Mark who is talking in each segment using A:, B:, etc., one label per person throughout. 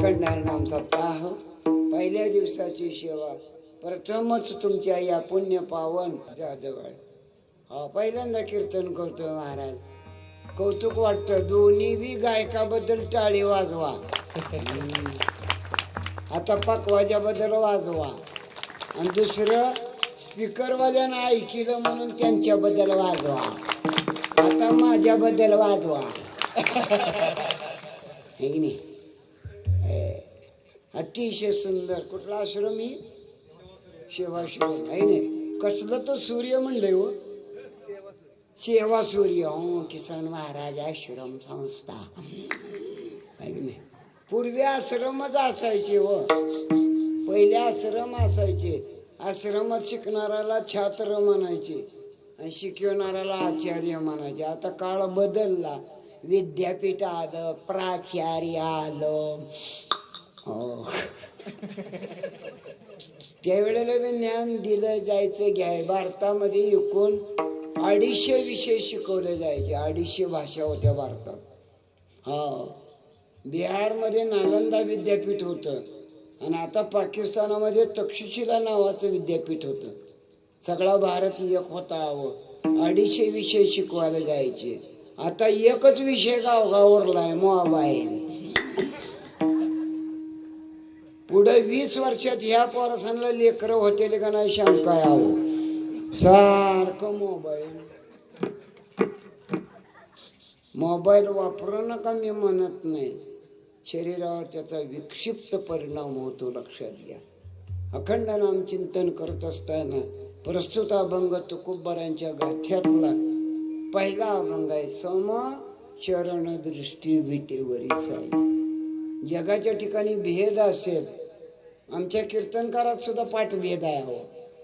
A: अखंड नाम सप्ताह पहिल्या दिवसाची सेवा प्रथमच तुमच्या या पुण्य पावन जवळ पहिल्यांदा कीर्तन करतोय महाराज. कौतुक वाटतं. दोन्ही बी गायकाबद्दल टाळी वाजवा. आता पकवाजाबद्दल वाजवा आणि दुसरं स्पीकरवाल्यानं ऐकलं म्हणून त्यांच्याबद्दल वाजवा. आता माझ्याबद्दल वाजवा. हे की नाही? अतिशय सुंदर. कुठला आश्रम ही? सेवाश्रम आहे नाही. कसलं तो सूर्य म्हणलंय हो. सेवा सूर्य. किसन महाराज आश्रम संस्था आहे की नाही? पूर्वी आश्रमच असायचे हो. पहिले आश्रम असायचे. आश्रमात शिकणाऱ्याला छात्र म्हणायचे आणि शिकवणाऱ्याला आचार्य म्हणायचे. आता काळ बदलला. विद्यापीठ आलं, प्राचार्य आलं. हो त्यावेळेला मी ज्ञान दिलं जायचं घ्याय. भारतामध्ये एकूण 250 विषय शिकवले जायचे. 250 भाषा होत्या भारतात. हा बिहारमध्ये नालंदा विद्यापीठ होतं आणि आता पाकिस्तानामध्ये तक्षशिला नावाचं विद्यापीठ होतं. सगळा भारत एक होता. 250 विषय शिकवायला जायचे. आता एकच विषय गावगावरलाय, मोबाईल. पुढे 20 वर्षात ह्या पोरासांना लेकरं होतील का नाही शंका यावं. सारखं मोबाईल वापरू नका मी म्हणत नाही. शरीरावर त्याचा विक्षिप्त परिणाम होतो, लक्षात घ्या. अखंड नाम चिंतन करत असताना प्रस्तुत अभंग तुकोबारांच्या गाथ्यातला पहिला अभंग आहे. सम चरण दृष्टी विटेवरी साई. जगाच्या ठिकाणी भेद असेल, आमच्या कीर्तनकारात सुद्धा पाठभेद आहे हो.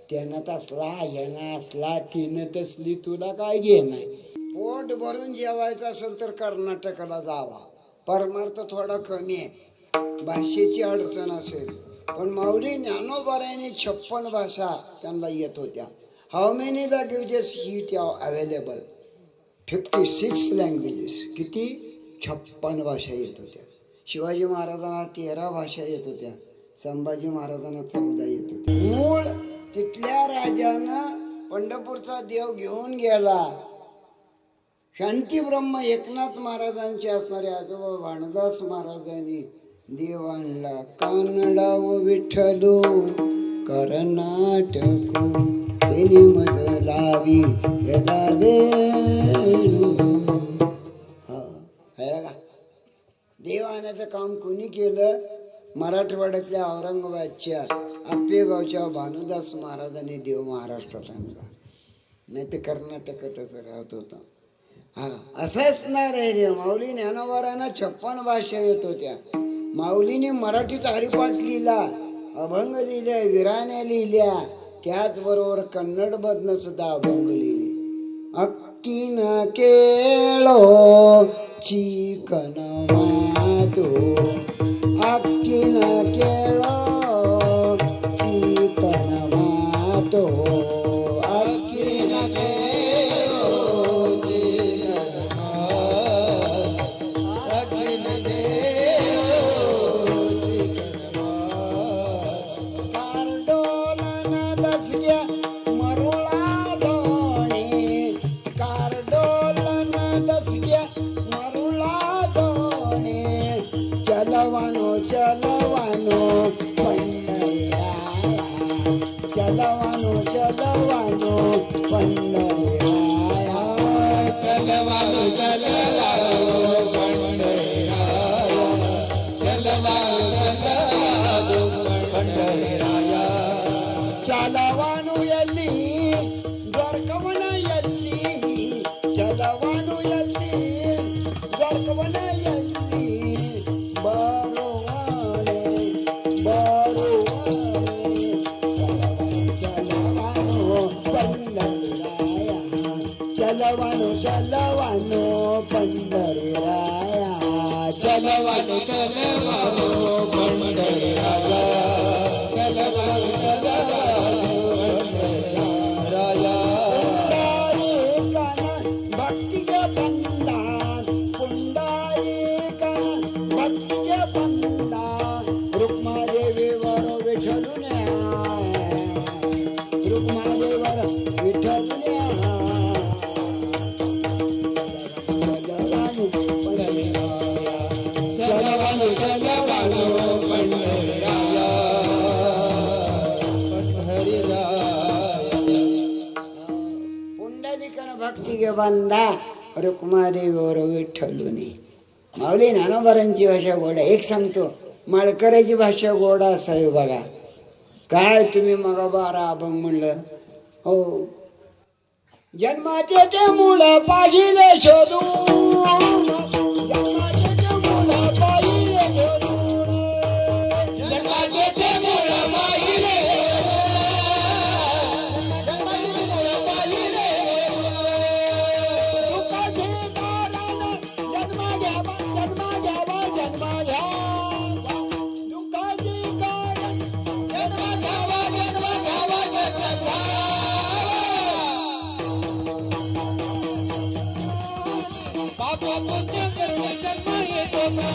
A: त्यानं तसला, यानं असला, तिनं तसली, तुला काय घे नाही. पोट भरून जेवायचं असेल तर कर्नाटकाला जावा. परमार्थ थोडा कमी आहे. भाषेची अडचण असेल पण माऊली ज्ञानोबारायांनी 56 भाषा त्यांना येत होत्या. How many languages he available? 56 languages. किती? 56 भाषा येत होत्या. शिवाजी महाराजांना 13 भाषा येत होत्या. संभाजी महाराजांना 14 येत होत्या. मूळ तिथल्या राजानं पंढरपूरचा देव घेऊन गेला. शांती ब्रह्म एकनाथ महाराजांचे असणारे आजोबा भानुदास महाराजांनी देव आणला. कानडा व विठ्ठलू कर्नाटक तेने मज लावी देव आणायचं काम कोणी केलं? मराठवाड्यातल्या औरंगाबादच्या आप्पेगावच्या भानुदास महाराजांनी देव महाराष्ट्रात आणला. नाही तर कर्नाटकातच राहत होता. हा असं असणार आहे. माऊली ज्ञानोबारांना 56 भाषा येत होत्या. माऊलीने मराठीत हरिपाठ लिहिला, अभंग लिहिले, विराण्या लिहिल्या. त्याचबरोबर कन्नड मधनं सुद्धा अभंग लिहिले. अक्कीन केळो चिकन मातो, अक्कीन केळो चिकन मातो, अक्कीन केळो चिकन मातो, अक्कीन केळो चिकन मातो. कारडोलन दसग्या मरुळा दोणे, कारडोलन दसग्या मरुळा दोणे. चलवानो चलवानो पंढरीराया, चलवानो चलवानो पंढरीराया, चलवानो चलवानो पंढरीराया, चलवानो चलवानो पंढरीराया. चलवानो ಎಲ್ಲಿ ದ್ವಾರಕವನ ಎಲ್ಲಿ, ಚಲವಾನು ಎಲ್ಲಿ ದ್ವಾರಕವನ ಎಲ್ಲಿ. ಬರುವಾನೆ ಬರುವಾನೆ ಚಲವಾನು पंढरीराया, चलवानो चलवानो पंढरीराया, चलवानो चलवानो पंढरीराया, चलवानो चलवानो पंढरीराया. भक्तिಗೆ ಬಂದ ಪುಂಡಾಯಿಕ ಭಕ್ತಿಗೆ ಬಂದ पुंडलिकन भक्ती गे बंदा रुक्मादेवीवर विठ्ठलुनी. माऊली ज्ञानोबारांची भाषा गोड आहे. एक सांगतो, माळकऱ्याची भाषा गोड असावी बघा. काय तुम्ही मग 12 अभंग म्हणलं हो. जन्माचे ते मूळ पाहिले शोधून, जन्माचे ते मूळ पाहिले शोधून, जन्माचे ते मूळ पाहिले, जन्माचे मूळ पाहिले, दुःखाचे कारण जन्म घ्यावा, जन्म घ्यावा, जन्म घ्यावा, दुःखाचे कारण जन्म घ्यावा, जन्म घ्यावा, जन्म घ्यावा. पाप पुण्य करुणे जन्म येतो का,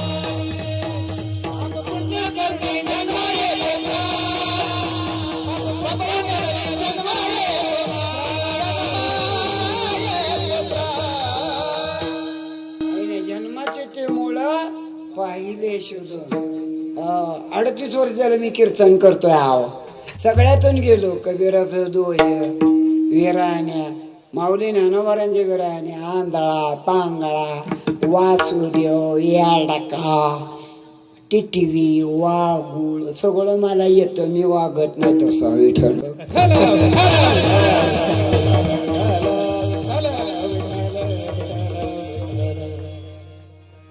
A: पाप पुण्य करुणे जन्म येतो का, पाप पुण्य करुणे जन्म येतो का. जन्माचे ते मूळ पाहिले शोधून. 38 वर्ष झालं मी कीर्तन करतोय. आव सगळ्यातून गेलो. कबीराचं दोय, विराण्या, माऊली ज्ञानोबारांच्या विराण्या, आंधळा, पांगळा, वासुदेव, याडका, टिटवी, वाघूळ सगळं मला येतं. मी वागत नाही तसं विठ्ठल.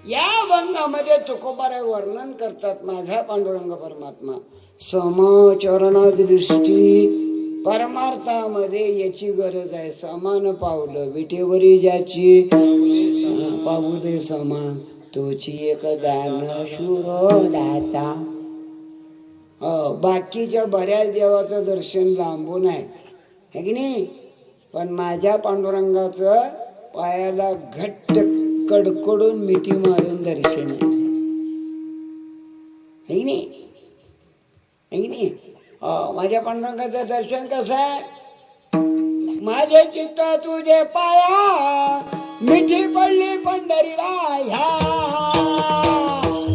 A: या अभंगामध्ये तुकोबाराय वर्णन करतात. माझा पांडुरंग परमात्मा समचरण दृष्टी परमार्थामध्ये याची गरज आहे. समान पावलं विटेवरी ज्याची पाहू दे समान, तोची एक दान शुरो दाता. बाकीच्या बऱ्याच देवाचं दर्शन लांबून आहे की नाही, पण माझ्या पांडुरंगाचं पायाला घट्ट कडकडून मिठी मारून दर्शन आहे की नाही. माझ्या पांडुरंगाचं दर्शन कसं आहे, माझे चित्त तुझे पाया मिठी पडली पंढरीला ह्या,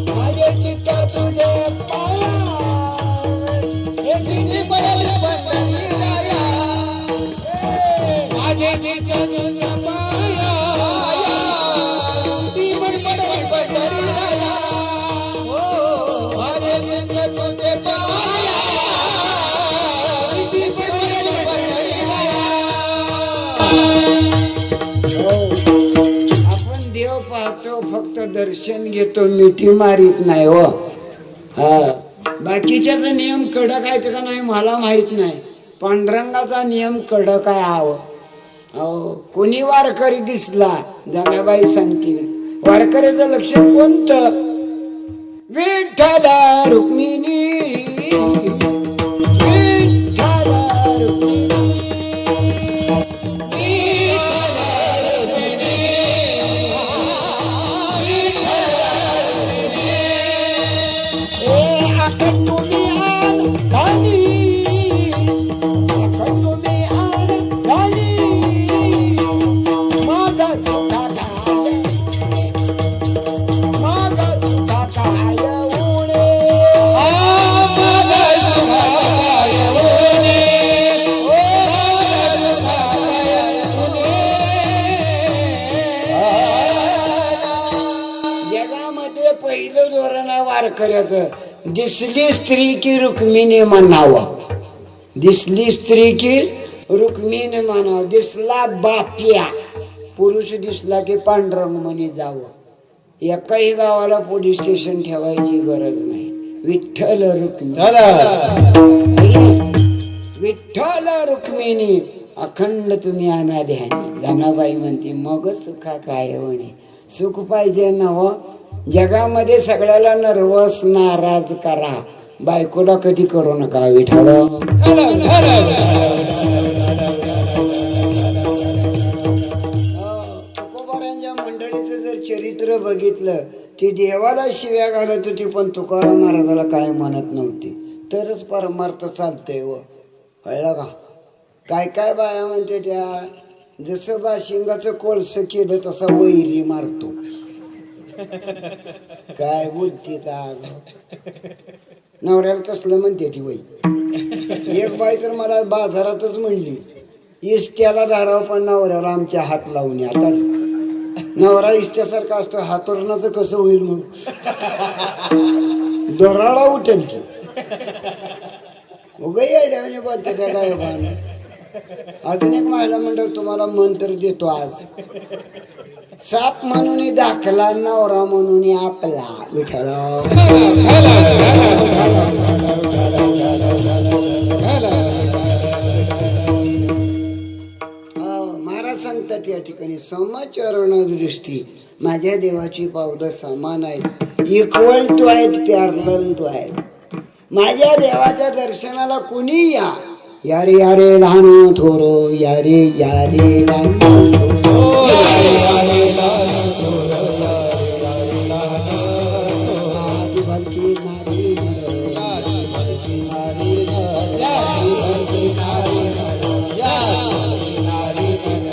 A: माझे चित्त तुझे पाया मिठी पडली पंढरीला ह्या, माझे चित्त तुझे पाया मिठी पडली पंढरीला ह्या, माझे चित्त तुझे पाया. आपण देव पाहतो, फक्त दर्शन घेतो, मिठी मारीत नाही हो. बाकीच्याच नियम कडक आहे का नाही मला माहित नाही. पांडुरंगाचा नियम कडक आहे. कोणी वारकरी दिसला, जनाबाई सांगतील, वारकऱ्याचं लक्षण कोणतं, विठ्ठल रुक्मिणी, विठ्ठल रुक्मिणी, वारकऱ्याचं दिसली स्त्री की रुक्मिणी म्हणावं, दिसली स्त्री की रुक्मिणी म्हणावं. दिसला बाप्या पुरुष दिसला की पांडुरंग म्हणे जावं. एकाही गावाला पोलीस स्टेशन ठेवायची गरज नाही. विठ्ठल रुक्मिणी, विठ्ठल रुक्मिणी अखंड तुम्ही अनाध्यानी. जनाबाई म्हणते मग सुखा काय म्हणे. सुख पाहिजे ना हो. जगामध्ये सगळ्याला नर्वस नाराज करा, बायकोला कधी करू नका. विठ्ठल तुकोबारांच्या मंडळीचं जर चरित्र बघितलं, ती देवाला शिव्या घालत होती पण तुकाराम महाराजाला काय म्हणत नव्हती. तरच परमार्थ चालतंय व. कळलं का. काय काय बाया म्हणते त्या, जसं बाशिंगाचं कोळस केलं तसा वैरी मारतो. काय बोलते नवऱ्याला कसलं म्हणते ती बाई. एक बाई तर मला बाजारातच म्हणली, इस्त्याला धाराव पण नवऱ्याला आमच्या हात लावून. आता नवरा इस्त्यासारखा असतो, हातोरणाचं कसं होईल मग? दोराळा उठेल की उगाही अड्याने बोलते त्या गायबानं. अजून एक महिला मंडळ तुम्हाला मंत्र देतो आज. साप म्हणून दाखला, नवरा म्हणून आपला. विठ्ठला महाराज सांगतात या ठिकाणी, समाचरण दृष्टी माझ्या देवाची पावलं समान आहेत, इक्वल टू आहेत, पॅरलल टू आहेत. माझ्या देवाच्या दर्शनाला कुणी या, यारे यारे लहान थोरो, यारे यारे लहान थोरो, यारे यारे लहान थोरो, यारे यारे लहान थोरो, आदि भलती नारी नर, आदि भलती नारी नर, आदि भलती नारी नर, आदि नारी नर,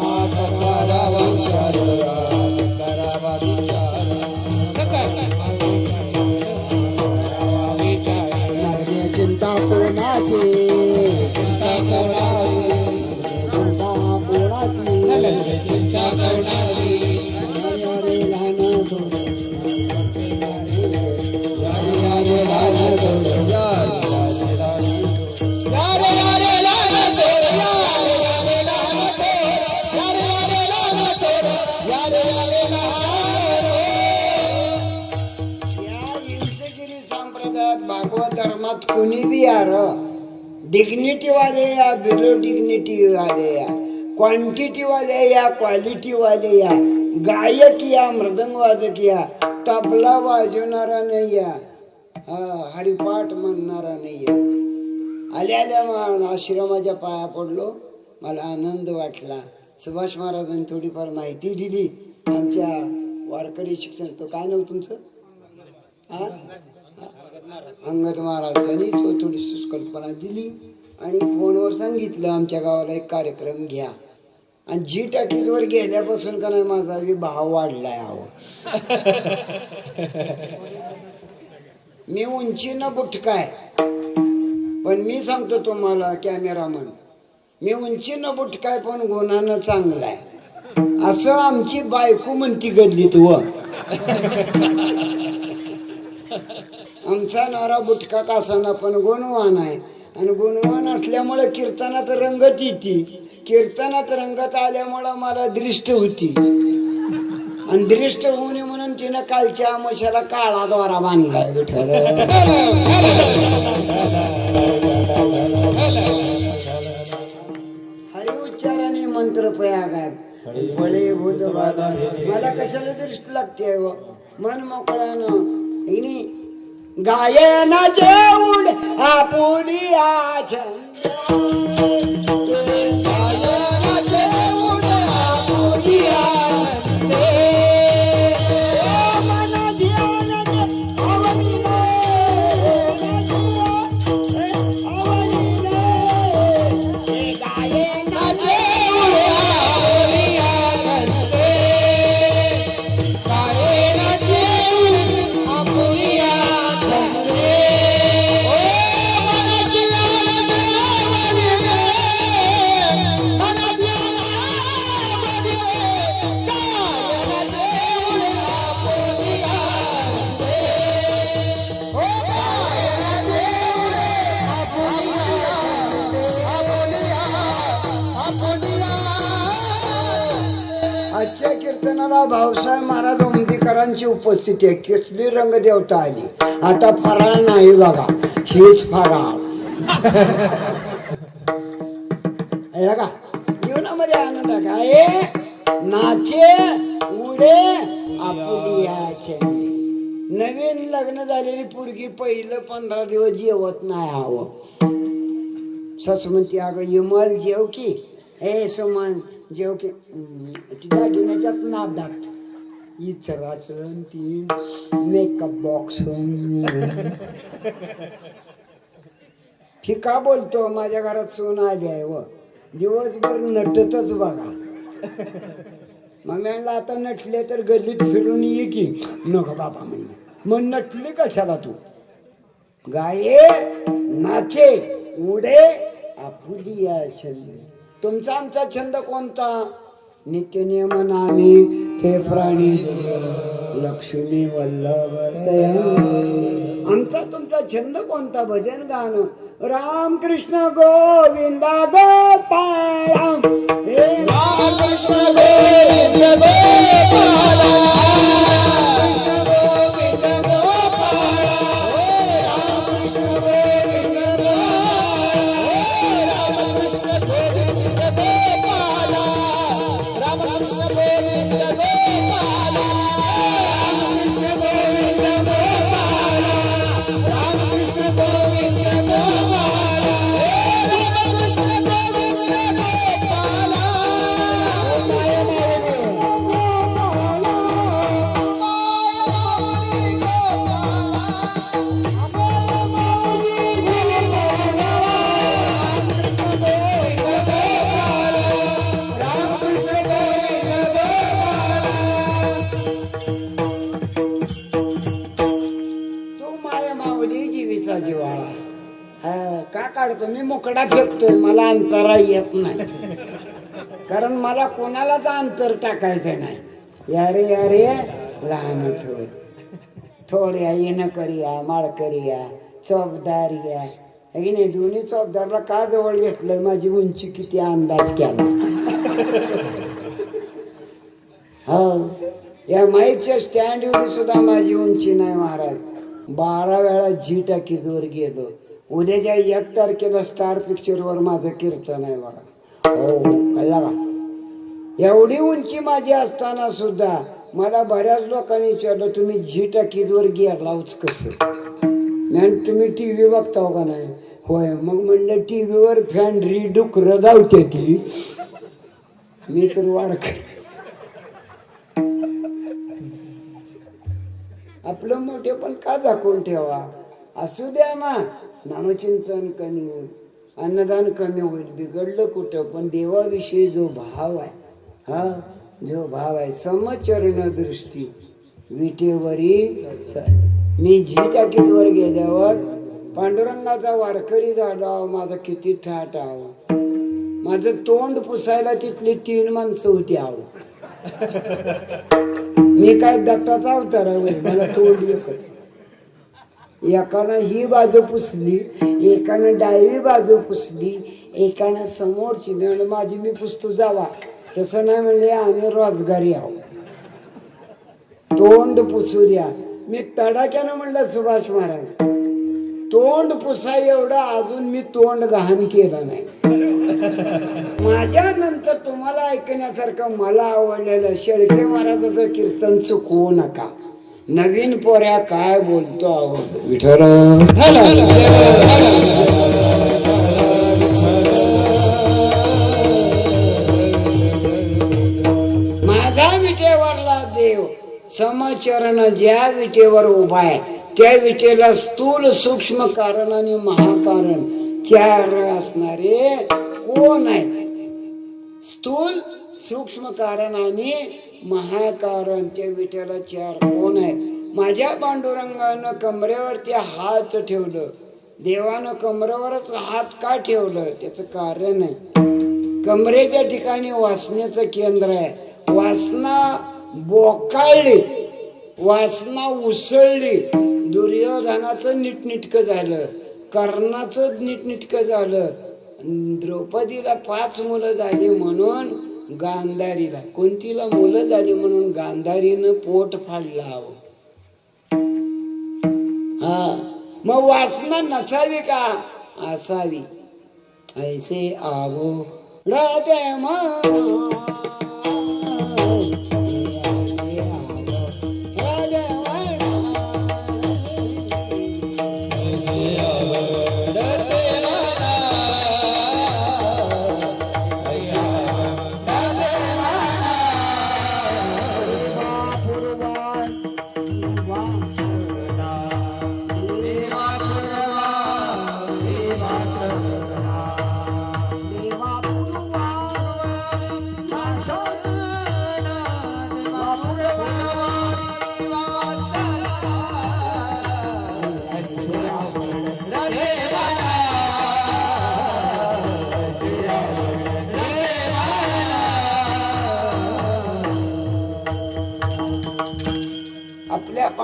A: आकरा विचार, आकरा विचार, चिंता कोणाची, चिंता कोणाची, चिंता कोणाची, चिंता कोणाची, यारे लहान थोरो, यारे लहान थोरो, यारे यारे लहान थोरो, यारे यारे लहान थोरो, यारे यारे लहान थोरो. या हिंसगिरी संप्रदायात भागवत धर्मात कुणी बी यार, डिग्निटी वाले या, बिलो डिग्निटी वाले या, क्वांटिटी वाले या, क्वालिटी वाले या, गायक या, मृदंग वादक या, तबला वाजवणारा नाही या, हरिपाठ म्हणणारा नाही या. आल्या आल्या आश्रमाच्या पाया पडलो, मला आनंद वाटला. सुभाष महाराजांनी थोडीफार माहिती दिली. आमच्या वारकरी शिक्षण, तो काय नाव तुमचं? अंगद महाराज, त्यांनी थोडी कल्पना दिली आणि फोनवर सांगितलं आमच्या गावाला एक कार्यक्रम घ्या. आणि जी टाकीजवर गेल्यापासून का नाही माझा भाव वाढलाय. मी उंचीनं बुटकाय, पण मी सांगतो तुम्हाला कॅमेरामन, मी उंचीनं बुटकाय पण गुणानं चांगला आहे असं आमची बायको म्हणती गल्लीत. व आमचा नवरा बुटका कासाना पण गुणवान आहे, आणि गुणवान असल्यामुळे कीर्तनात रंगत येते. कीर्तनात रंगत आल्यामुळं मला दृष्ट होती, आणि दृष्ट होऊ नये म्हणून तिनं कालच्या आमोशाला काळा दोरा बांधलाय. विठ्ठल हरि उच्चाराने मंत्र पयागात फळे भूत बाधा. मला कशाला दृष्ट लागते मन मोकळ्यानं. गायनाचे उड आपुली आछंद, गायनाचे उड आपुली आछंद, मन ध्यानाचे अवनीने, गायनाचे उड आपुली आछंद, गायनाचे उड आपुली आछंद. आजच्या कीर्तनाला भाऊसाहेब महाराज ओंबीकरांची उपस्थिती आहे. किसली रंग देवता आली. आता फराळ नाही बघा, हेच फराळ. का जीवनामध्ये आनंद काय नाचे उडे आपुलियाचे. नवीन लग्न झालेली पोरगी पहिलं 15 दिवस जेवत नाही हवं. सच म्हणते अगं इमल जेव की, हे सुमन जेव की. दागिन्याच्याच नादात इचराचं ती मेकअप बॉक्स. ठीक बोलतो, माझ्या घरात सोन आली आहे व दिवसभर नटतच बघा. मग म्हणलं आता नटले तर गल्लीत फिरून ये की. नको बाबा म्हणलं. मग नटली कशाला तू? गाये नाचे उडे आपुली या छंद. तुमचा आमचा छंद कोणता? नित्य नियमन आम्ही ते प्राणी लक्ष्मी वल्लभ. आमचा तुमचा छंद कोणता? भजन गाणं. राम कृष्ण गोविंदा गोपाळ. हे राम कृष्ण गोविंद गोपाळ. का काढतो मी? मोकळा फेकतोय. मला अंतरा येत नाही, कारण मला कोणालाच अंतर टाकायचं नाही. यारे यारे लहान थोड्या येणं करूया, माळ करूया, चौबदार या. नाही दोन्ही चौबदारला का जवळ घेतलंय? माझी उंची किती अंदाज केला. हो, या माईकच्या स्टँड एवढी सुद्धा माझी उंची नाही महाराज. 12 वेळा जी टाकीजवर गेलो. उद्याच्या 1 तारखेला स्टार पिक्चरवर माझं कीर्तन आहे बघा. हो, कळला का? एवढी उंची माझी असताना सुद्धा मला बऱ्याच लोकांनी विचारलं, तुम्ही जी टाकीजवर गेलाच कसं? मॅन तुम्ही TV बघताव का नाही? होय. मग म्हणलं TV वर फॅन डुकरं लावते की मी तर वारक. आपलं मोठे पण का झाकून ठेवा? असू द्या ना. नामचिंतन कमी होईल, अन्नदान कमी होईल, बिघडलं कुठं? पण देवाविषयी जो भाव आहे, हा जो भाव आहे, समचरण दृष्टी विटेवरी. मी जी टाकीजवर गेल्यावर पांडुरंगाचा वारकरी झाला. माझा किती ठाट आहो. माझं तोंड पुसायला तिथली 3 माणसं होती आहो. मी काय दत्ताचा अवतार आहे? मला तोंड एकच. एकानं ही बाजू पुसली, एकानं डावी बाजू पुसली, एकानं समोरची. म्हणलं माझी मी पुसतो जावा. तसं नाही म्हणले, आम्ही रोजगारी आहोत. तोंड पुसू द्या. मी तडाख्यानं म्हणलं सुभाष महाराज, तोंड पुसा एवढं अजून मी तोंड गहाण केलं नाही. माझ्या नंतर तुम्हाला ऐकण्यासारखं मला आवडलेलं शेळके महाराजाचं कीर्तन चुकवू नका. नवीन पोऱ्या काय बोलतो आहोत विठ्ठल. माझा विटेवरला देव समचरण ज्या विटेवर उभा आहे त्या विटेला स्थूल सूक्ष्म कारण आणि महाकारण 4 असणारे कोण आहे? स्थूल सूक्ष्म कारण आणि महाकारण. त्या विठ्ठला 4 कोण आहे? माझ्या पांडुरंगानं कमरेवरती हात ठेवलं. देवानं कमरेवरच हात का ठेवलं? त्याचं कारण आहे, कमरेच्या ठिकाणी वासनेचं केंद्र आहे. वासना बोकाळली, वासना उसळली. दुर्योधनाचं नीटनिटकं झालं, कर्णाचं नीटनिटकं झालं. द्रौपदीला 5 मुलं झाली म्हणून गांधारीला, कुंतीला मुलं झाली म्हणून गांधारीनं पोट फाडलं. हा, मग वासना नसावी का? असावी. ऐसे आवो राधे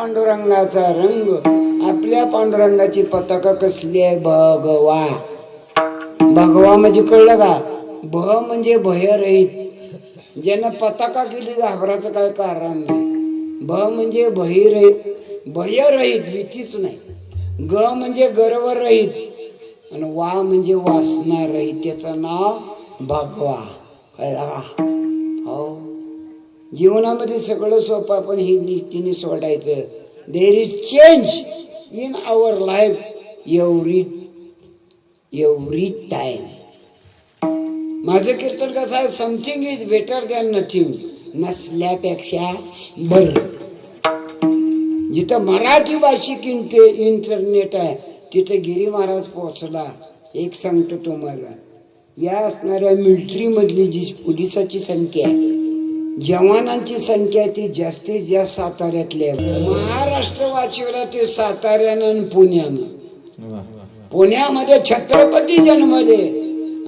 A: पांडुरंगाचा रंग. आपल्या पांडुरंगाची पताका कसली आहे? भगवा. भगवा म्हणजे कळलं का? भ म्हणजे भयरहित. ज्यानं पताका केली घाबराचं काय कारण नाही. भ म्हणजे भयरहित, भीतीच नाही. ग म्हणजे गर्वरहित आणि वा म्हणजे वासना रहित. त्याचं नाव भगवा. कळला का? हो, जीवनामध्ये सगळं सोपं पण ही नीतीने सोडायचं. There is change in our life every time. माझं कीर्तन कसं आहे? Something is better than nothing. नसल्यापेक्षा बरं. जिथं मराठी भाषिक इंटरनेट आहे तिथं गिरी महाराज पोहोचला. एक सांगतो तुम्हाला, या असणाऱ्या मिलिटरी मधली जी पोलिसाची संख्या आहे, जवानांची संख्या ती जास्तीत जास्त साताऱ्यातल्या. महाराष्ट्र वाचवला ते साताऱ्यानं आणि पुण्यानं. पुण्यामध्ये छत्रपती जन्मले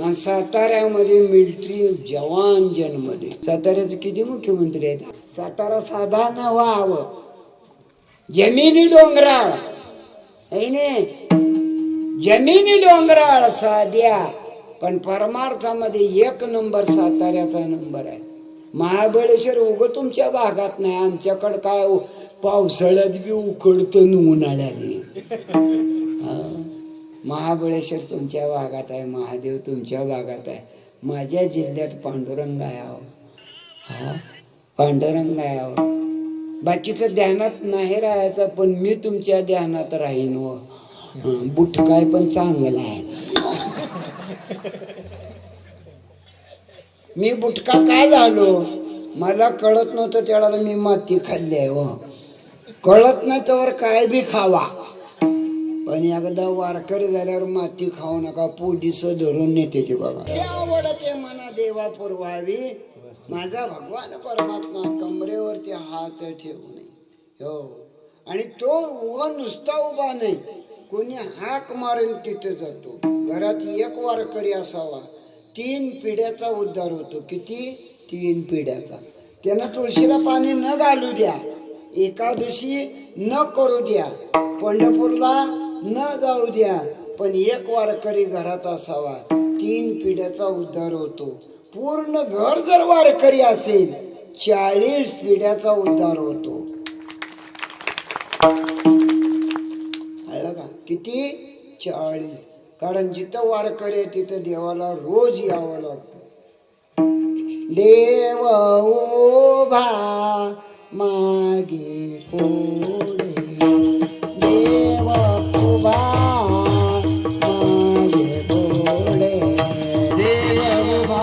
A: आणि साताऱ्यामध्ये मिलिटरी जवान जन्मले. साताऱ्याचे किती मुख्यमंत्री आहेत? सातारा साधा नवाव, जमिनी डोंगराळ आहे ने, जमिनी डोंगराळ साध्या, पण परमार्थामध्ये एक नंबर साताऱ्याचा नंबर आहे. महाबळेश्वर उघड तुमच्या भागात नाही. आमच्याकडं काय पावसाळ्यात बी उकडतं उन्हाळ्याने. महाबळेश्वर तुमच्या भागात आहे, महादेव तुमच्या भागात आहे. माझ्या जिल्ह्यात पांडुरंग आहे. हा, पांडुरंग आहे. बाकीचं ध्यानात नाही राहायचं, पण मी तुमच्या ध्यानात राहीन. व बुटकाय पण चांगला आहे. मी बुटका काय झालो मला कळत नव्हतं. त्यावेळेला मी माती खाल्ली आहे. व कळत नाही तर काय बी खावा, पण एकदा वारकरी झाल्यावर माती खाऊ नका. पोलिस धरून नेते ते बघा. आवडते मना देवा पुरवावी, माझा भगवान परमात्मा कमरेवरती हात ठेवू नये. हो, आणि तो उगा नुसता उभा नाही, कोणी हाक मारेल तिथे जातो. घरात एक वारकरी असावा, 3 पिढ्याचा उद्धार होतो. किती? 3 पिढ्याचा. त्यानं तुळशीला पाणी न घालू द्या, एकादशी न करू द्या, पंढरपूरला न जाऊ द्या, पण एक वारकरी घरात असावा, 3 पिढ्याचा उद्धार होतो. पूर्ण घर जर वारकरी असेल 40 पिढ्याचा उद्धार होतो. कळलं का? किती? 40. कारण जिथं वारकरी आहे तिथं देवाला रोज यावं लागतं. देव उभा मागे पुढे, देव उभा मागे पुढे, देव उभा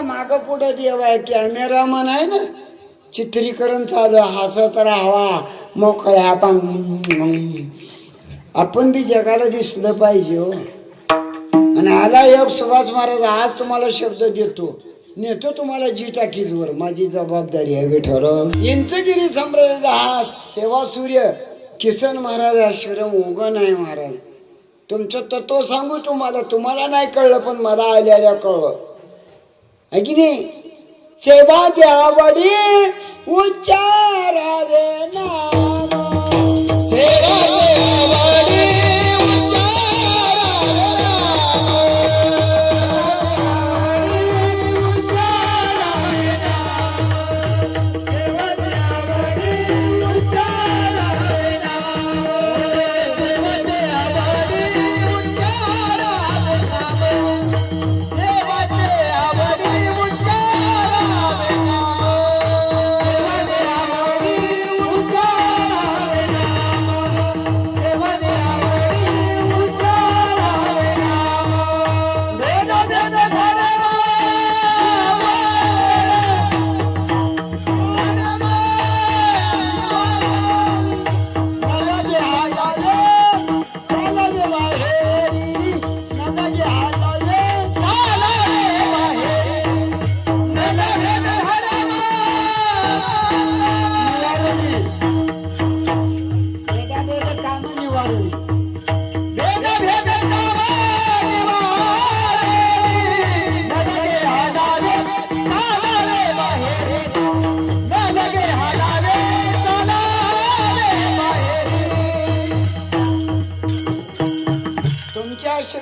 A: माग पुढे देव आहे. कॅमेरामन आहे ना, चित्रीकरण चालू, हसत राहावा मोकळ्या. आपण बी जगाला दिसलं पाहिजे. हो, आणि आला योग सुभाष महाराज आज तुम्हाला शब्द देतो, नेतो तुम्हाला जी टाकीजवर. माझी जबाबदारी आहे विठ्ठल. इंचगिरी सम्राट हा सेवा सूर्य किसन महाराज आश्रम उगन आहे. महाराज तुमचं तत्व सांगू तुम्हाला, तुम्हाला नाही कळलं पण मला आल्याला कळलं आहे की नाही. सेवा द्यावडी उच्चारावे नाम, सेवा द्यावडी उच्चारावे नाम, सेवा द्यावडी उच्चारावे नाम, सेवा द्यावडी उच्चारावे नाम, सेवा द्यावडी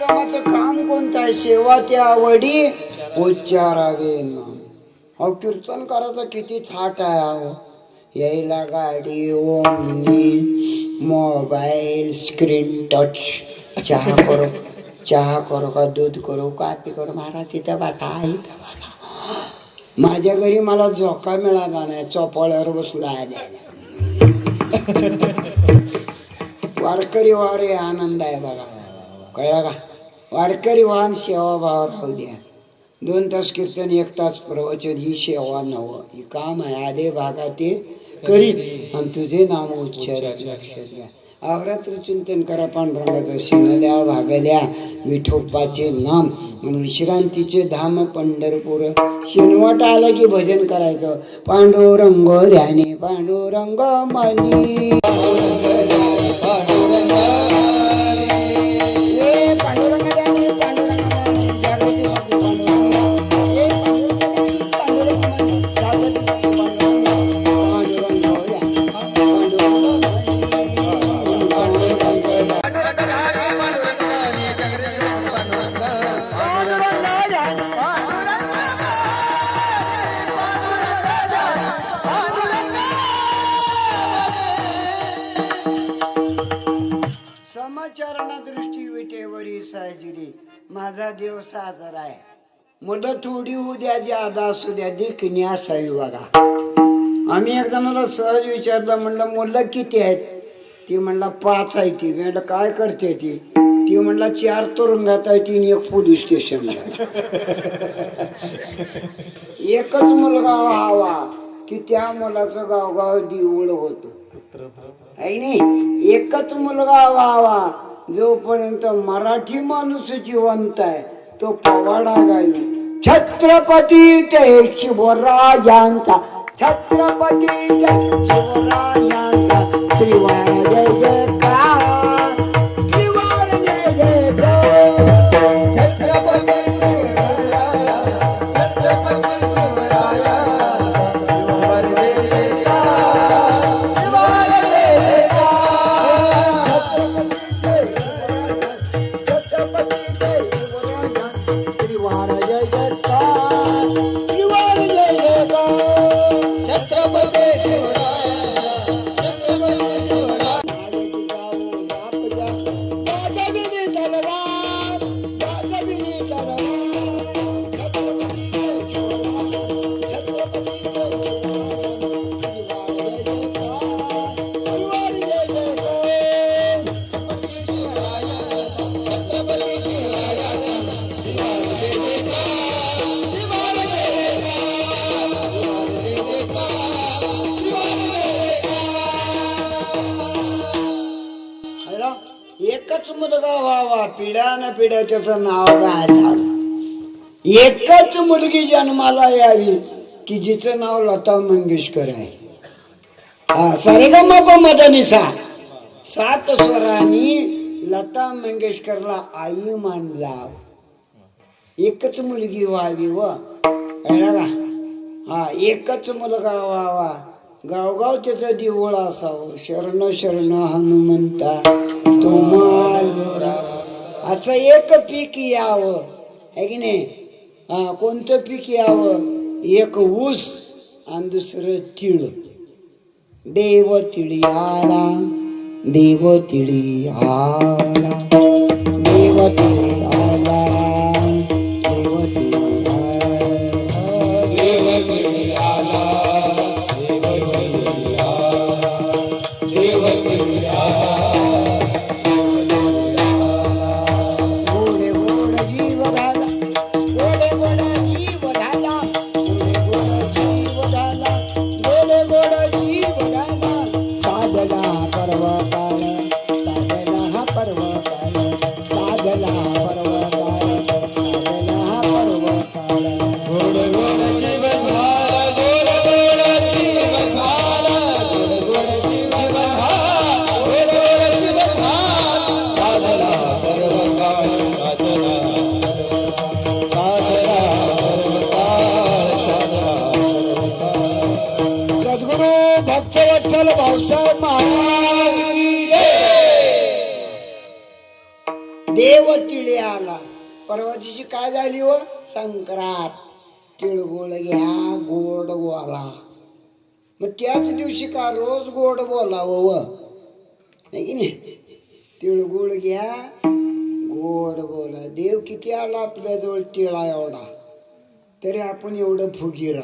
A: पांडुरंगाचं काम कोणतं आहे? सेवा त्या आवडी उच्चारावे नाम. अहो कीर्तन करायचं किती थाट आहे. अहो यायला गाडी, ओमनी, मोबाईल, स्क्रीन टच. चहा करू का दूध करू कापी करू महाराज तिथं बघा इथं बघा. माझ्या घरी मला झोका मिळाला नाही, चोपाळ्यावर बसला आहे. वारकरी वारे आनंद आहे बघा, कळला का? वारकरी वाहन सेवा भाव राहू द्या. 2 तास कीर्तन 1 तास प्रवचन ही सेवा नवं, ही काम आहे. आधे भागा ते करी आणि तुझे नाम उच्चार लक्षात घ्या. अवरात्र चिंतन करा पांडुरंगाचं. शिनल्या भागल्या विठोबाचे नाम. विश्रांतीचे धाम पंढरपूर. शिनवट आलं की भजन करायचं. पांडुरंग ध्यानी पांडुरंग मनी. दृष्टी विटेवरी साजिरी. माझा देव साजरा आहे. मुलं थोडी उद्या ज्यादा असू द्या देखणी असावी बघा. आम्ही एक जणाला सहज विचारलं, म्हणलं मुलं किती आहेत? ती म्हणला 5 आहे. ती म्हणलं काय करते ती? ती म्हणला 4 तुरुंगात आहे ती 1 पोलीस स्टेशनला. एकच मुलगा व्हावा की त्या मुलाचं गावगाव देऊळ होत आहे. नाही एकच मुलगा व्हावा जोपर्यंत मराठी माणूस जिवंत आहे तो पवाडा गाई. छत्रपती ते शिवरायांचा, छत्रपती ते शिवरायांचा श्रीवार जय जयकार, श्रीवार जय जयकार. छत्रपती एकच मुलगा व्हावा, पिढ्यान पिढ्या त्याचं नाव गायला. एकच मुलगी जन्माला यावी की जिचं नाव लता मंगेशकर आहे. सारेगमपमधनिसा 7 स्वरांनी लता मंगेशकरला आई मानला. एकच मुलगी व्हावी व कळला का? हा एकच मुलगा व्हावा, गावगाव त्याचं देऊळ असावं. शरण शरण हनुमंता तुम्हाला असं एक पीक यावं आहे की नाही? कोणतं पीक यावं? एक ऊस आणि दुसरं तिळ. देव तिळी आला, देव तिळी आला, देव तिळी आला, देव तिळी आला, देव तिळी आला. देव तिळे आला. परवा दिवशी काय झाली हो? संक्रांत. तिळगुळ घ्या गोड बोला. मग त्याच दिवशी का रोज गोड बोलावं व नाही की नाही? तिळगुळ घ्या गोड बोला. देव किती आला आपल्याजवळ तिळा एवढा, तरी आपण एवढं फुगीर.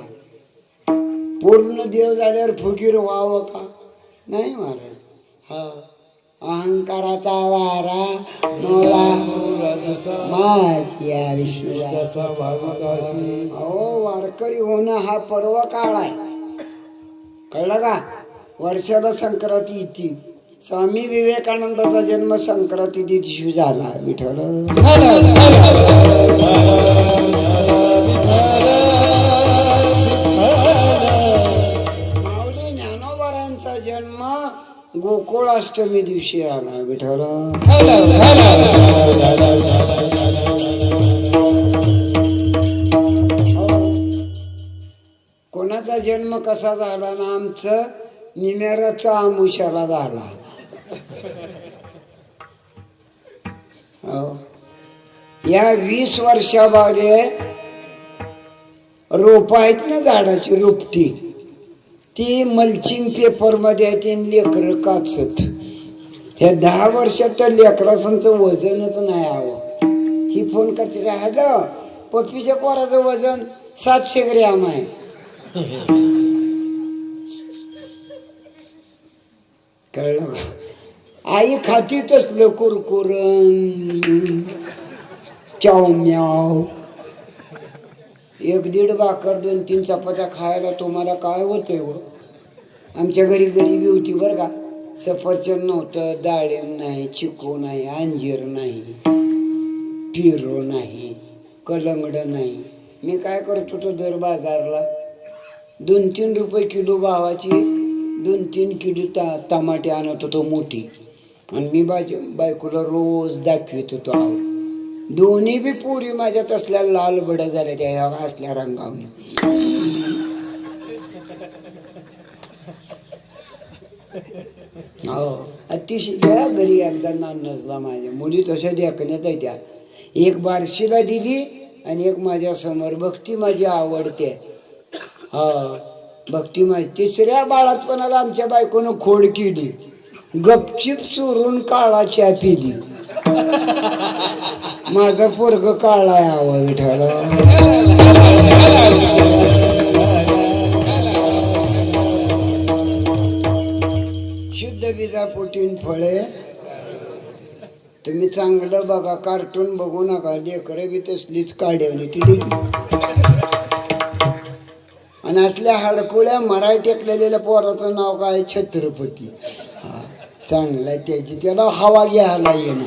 A: पूर्ण देव झाल्यावर फुगीर व्हावं का? नाही महाराज. हा अहंकाराचा वारा नोळा माझ्या विष्णूचा. अहो वारकरी होणं हा पर्व काळ आहे, कळलं का? वर्षाला संक्रांती येते. स्वामी विवेकानंदाचा जन्म संक्रांती दिवशी झाला. विठ्ठल माऊली ज्ञानोबारांचा जन्म गोकुळाष्टमी दिवशी आला. विठ्ठल कोणाचा जन्म कसा झाला ना? आमचं निमेराचा आमुष्याला झाला. या 20 वर्षाबागे रोप आहेत ना झाडाची रोपटी, ती मल्चिंग पेपर मध्ये लेकर काचत. ह्या 10 वर्षात तर लेकरांचं वजनच नाही हवं. ही फोन करते राहिलं पप्पीच्या पोराचं वजन 700 ग्रॅम आहे. कळलं का? आई खाती तसलं कुरकुरण चावम्याव. 1-1.5 भाकर 2-3 चपात्या खायला तुम्हाला काय होतंय व? आमच्या घरी गरिबी होती बरं का. सफरचंद नव्हतं, डाळिंब नाही, चिकू नाही, अंजीर नाही, पिरो नाही, कलंगड नाही. मी काय करत होतो, दर बाजारला 2-3 रुपये किलो भावाची 2-3 किलो टमाटे आणत होतो मोठी. आणि मी बायकोला रोज दाखवित होतो. दोन्ही बी पुरी माझ्या तसल्या लाल बड झाल्या त्या असल्या रंगावने. हो अतिशय घरी एकदा नसला. माझ्या मुली तशा देखण्यात आहे त्या. एक बारशीला दिली आणि एक माझ्या समोर. भक्ती माझी आवडते. हा भक्ती माझी. 3ऱ्या बाळातपणाला आमच्या बायकोनं खोड केली. गपचिप चोरून काळा चहा पिली. माझा पोरग काळा यावं विठाला. शुद्ध बीजा पोटीन फळे. तुम्ही चांगलं बघा, कार्टून बघू नका. लेकरं बी तसलीच काढ्याने ती दिली. आणि असल्या हडकुळ्या मराठी टेकलेल्या पोराचं नाव काय? छत्रपती. हा चांगला त्याची त्याला हवा घ्यायला येणं.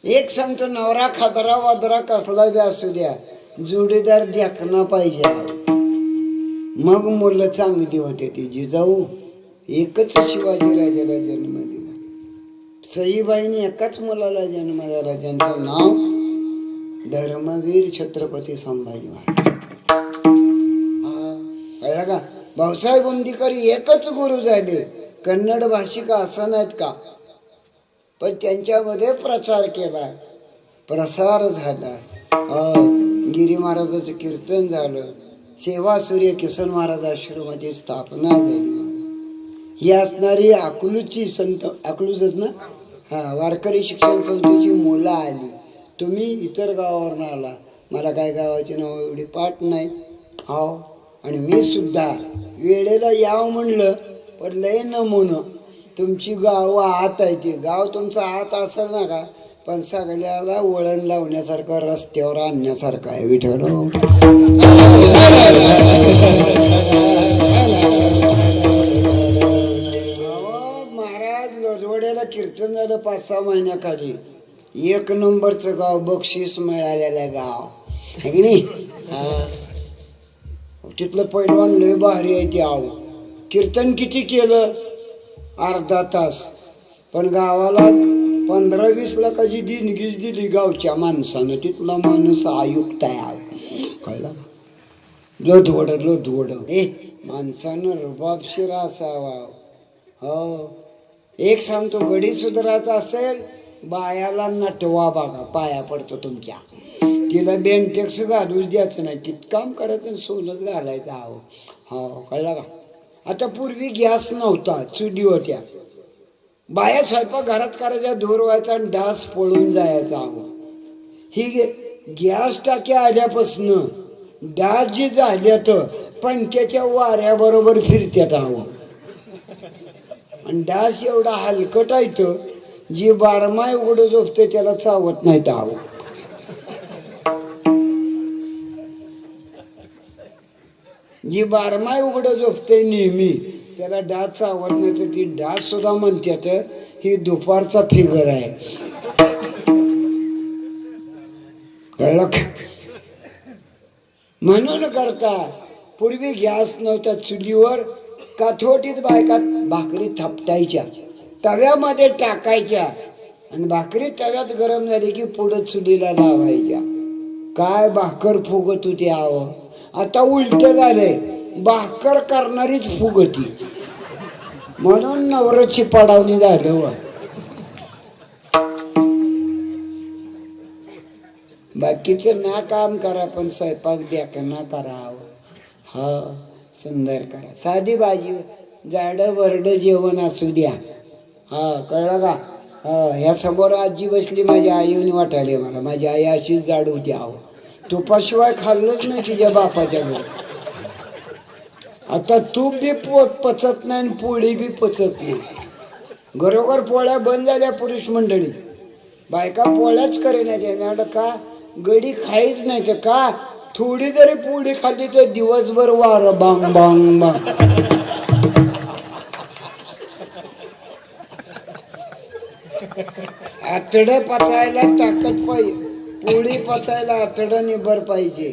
A: एक सांगतो, नवरा खादरा वादरा कसला बी असू द्या, जोडीदार देखना पाहिजे. मग मुलं चांगली होते. ती जिजाऊ एकच शिवाजी राजाला जन्म दिला. सईबाईने एकाच मुलाला जन्म दिला, ज्यांचं नाव धर्मवीर छत्रपती संभाजी महाराज. कळलं का? भाऊसाहेब उंदीकर एकच गुरु झाले. कन्नड भाषिक असं नाहीत का, पण त्यांच्यामध्ये प्रचार केला, प्रसार झाला. गिरी महाराजाचं कीर्तन झालं. सेवा सूर्य किसन महाराज आश्रमाची स्थापना झाली. ही असणारी अकलूजची संत, अकलूजच ना, हा वारकरी शिक्षण संस्थेची मुलं आली. तुम्ही इतर गावावरून आला. मला काय गावाची नाव एवढी पाठ नाही. हो आणि मी सुद्धा वेळेला यावं म्हणलं, पण लय नमुनं तुमची गाव आत आहे. ती गाव तुमचं आत असेल ना का, पण सगळ्याला वळण लावण्यासारखं रस्त्यावर आणण्यासारखं आहे. विठ्ठल महाराज लोजवड्याला कीर्तन झालं 5-6 महिन्याखाली. 1 नंबरचं गाव, बक्षीस मिळालेलं गाव आहे की नाही. तिथलं पहिलवान लय भारी आहे. ती आव कीर्तन किती केलं? अर्धा तास. पण गावाला 15-20 लाखाची देणगीच दिली गावच्या माणसानं. तिथला माणूस आयुक्त आहे. कळलं? लोधवड माणसानं रुबाबशीर असावा. हो एक सांगतो, गडी सुधारायचा असेल बायाला नटवा बघा, पाया पडतो तुमच्या. तिला बेंटेक्स घालूच द्यायचं नाही, किती काम करायचं, सोनच घालायचं. आहो हो, कळला का. आता पूर्वी गॅस नव्हता, चुली होत्या. बाया स्वयंपाक घरात करायच्या, धूर व्हायचा आणि डास पळून जायचा. आहो ही गॅस टाक्या आल्यापासनं डास जी झाल्या तर पंख्याच्या वाऱ्याबरोबर फिरत्यात. आहो आणि डास एवढा हलकट आहे तर जी बारमाय उघडं झोपते त्याला चावत नाही. आहो जी बारमाय उघडं झोपते नेहमी त्याला डास चावत नाही, तर ती डास सुद्धा म्हणतात ही दुपारचा फिगर आहे. कळलं. म्हणून करता पूर्वी गॅस नव्हता, चुलीवर काथोटीत बायका भाकरी थापटायच्या, तव्यामध्ये टाकायच्या आणि भाकरी तव्यात गरम झाली की पुढं चुलीला लावायच्या. काय भाकर फुगत होती. आव आता उलट झालंय, भाकर करणारीच फुगती. म्हणून नवऱ्याची पडावणी झालं. व बाकीचं ना काम करा पण स्वयंपाक द्या का ना करावं. हा सुंदर करा, साधी भाजी, जाडं वरडं जेवण असू द्या. हा कळलं का. ह्या समोर आजी बसली, माझी आई येऊन वाटायले मला, माझी आई अशीच जाड होती. आहो तुपाशिवाय खाल्लंच नाही तिच्या बापाच्या घरी. आता तूप बी पचत नाही आणि पोळी बी पचत नाही. घरोघर पोळ्या बंद झाल्या पुरुष मंडळी, बायका पोळ्याच करेना. त्याला का गडी खायच नाही तर का थोडी जरी पोळी खाल्ली तर दिवसभर वार बांग बांग बांग. आतडं पचायला ताकद पाहिजे, पोळी पचायला आतडं निबर पाहिजे,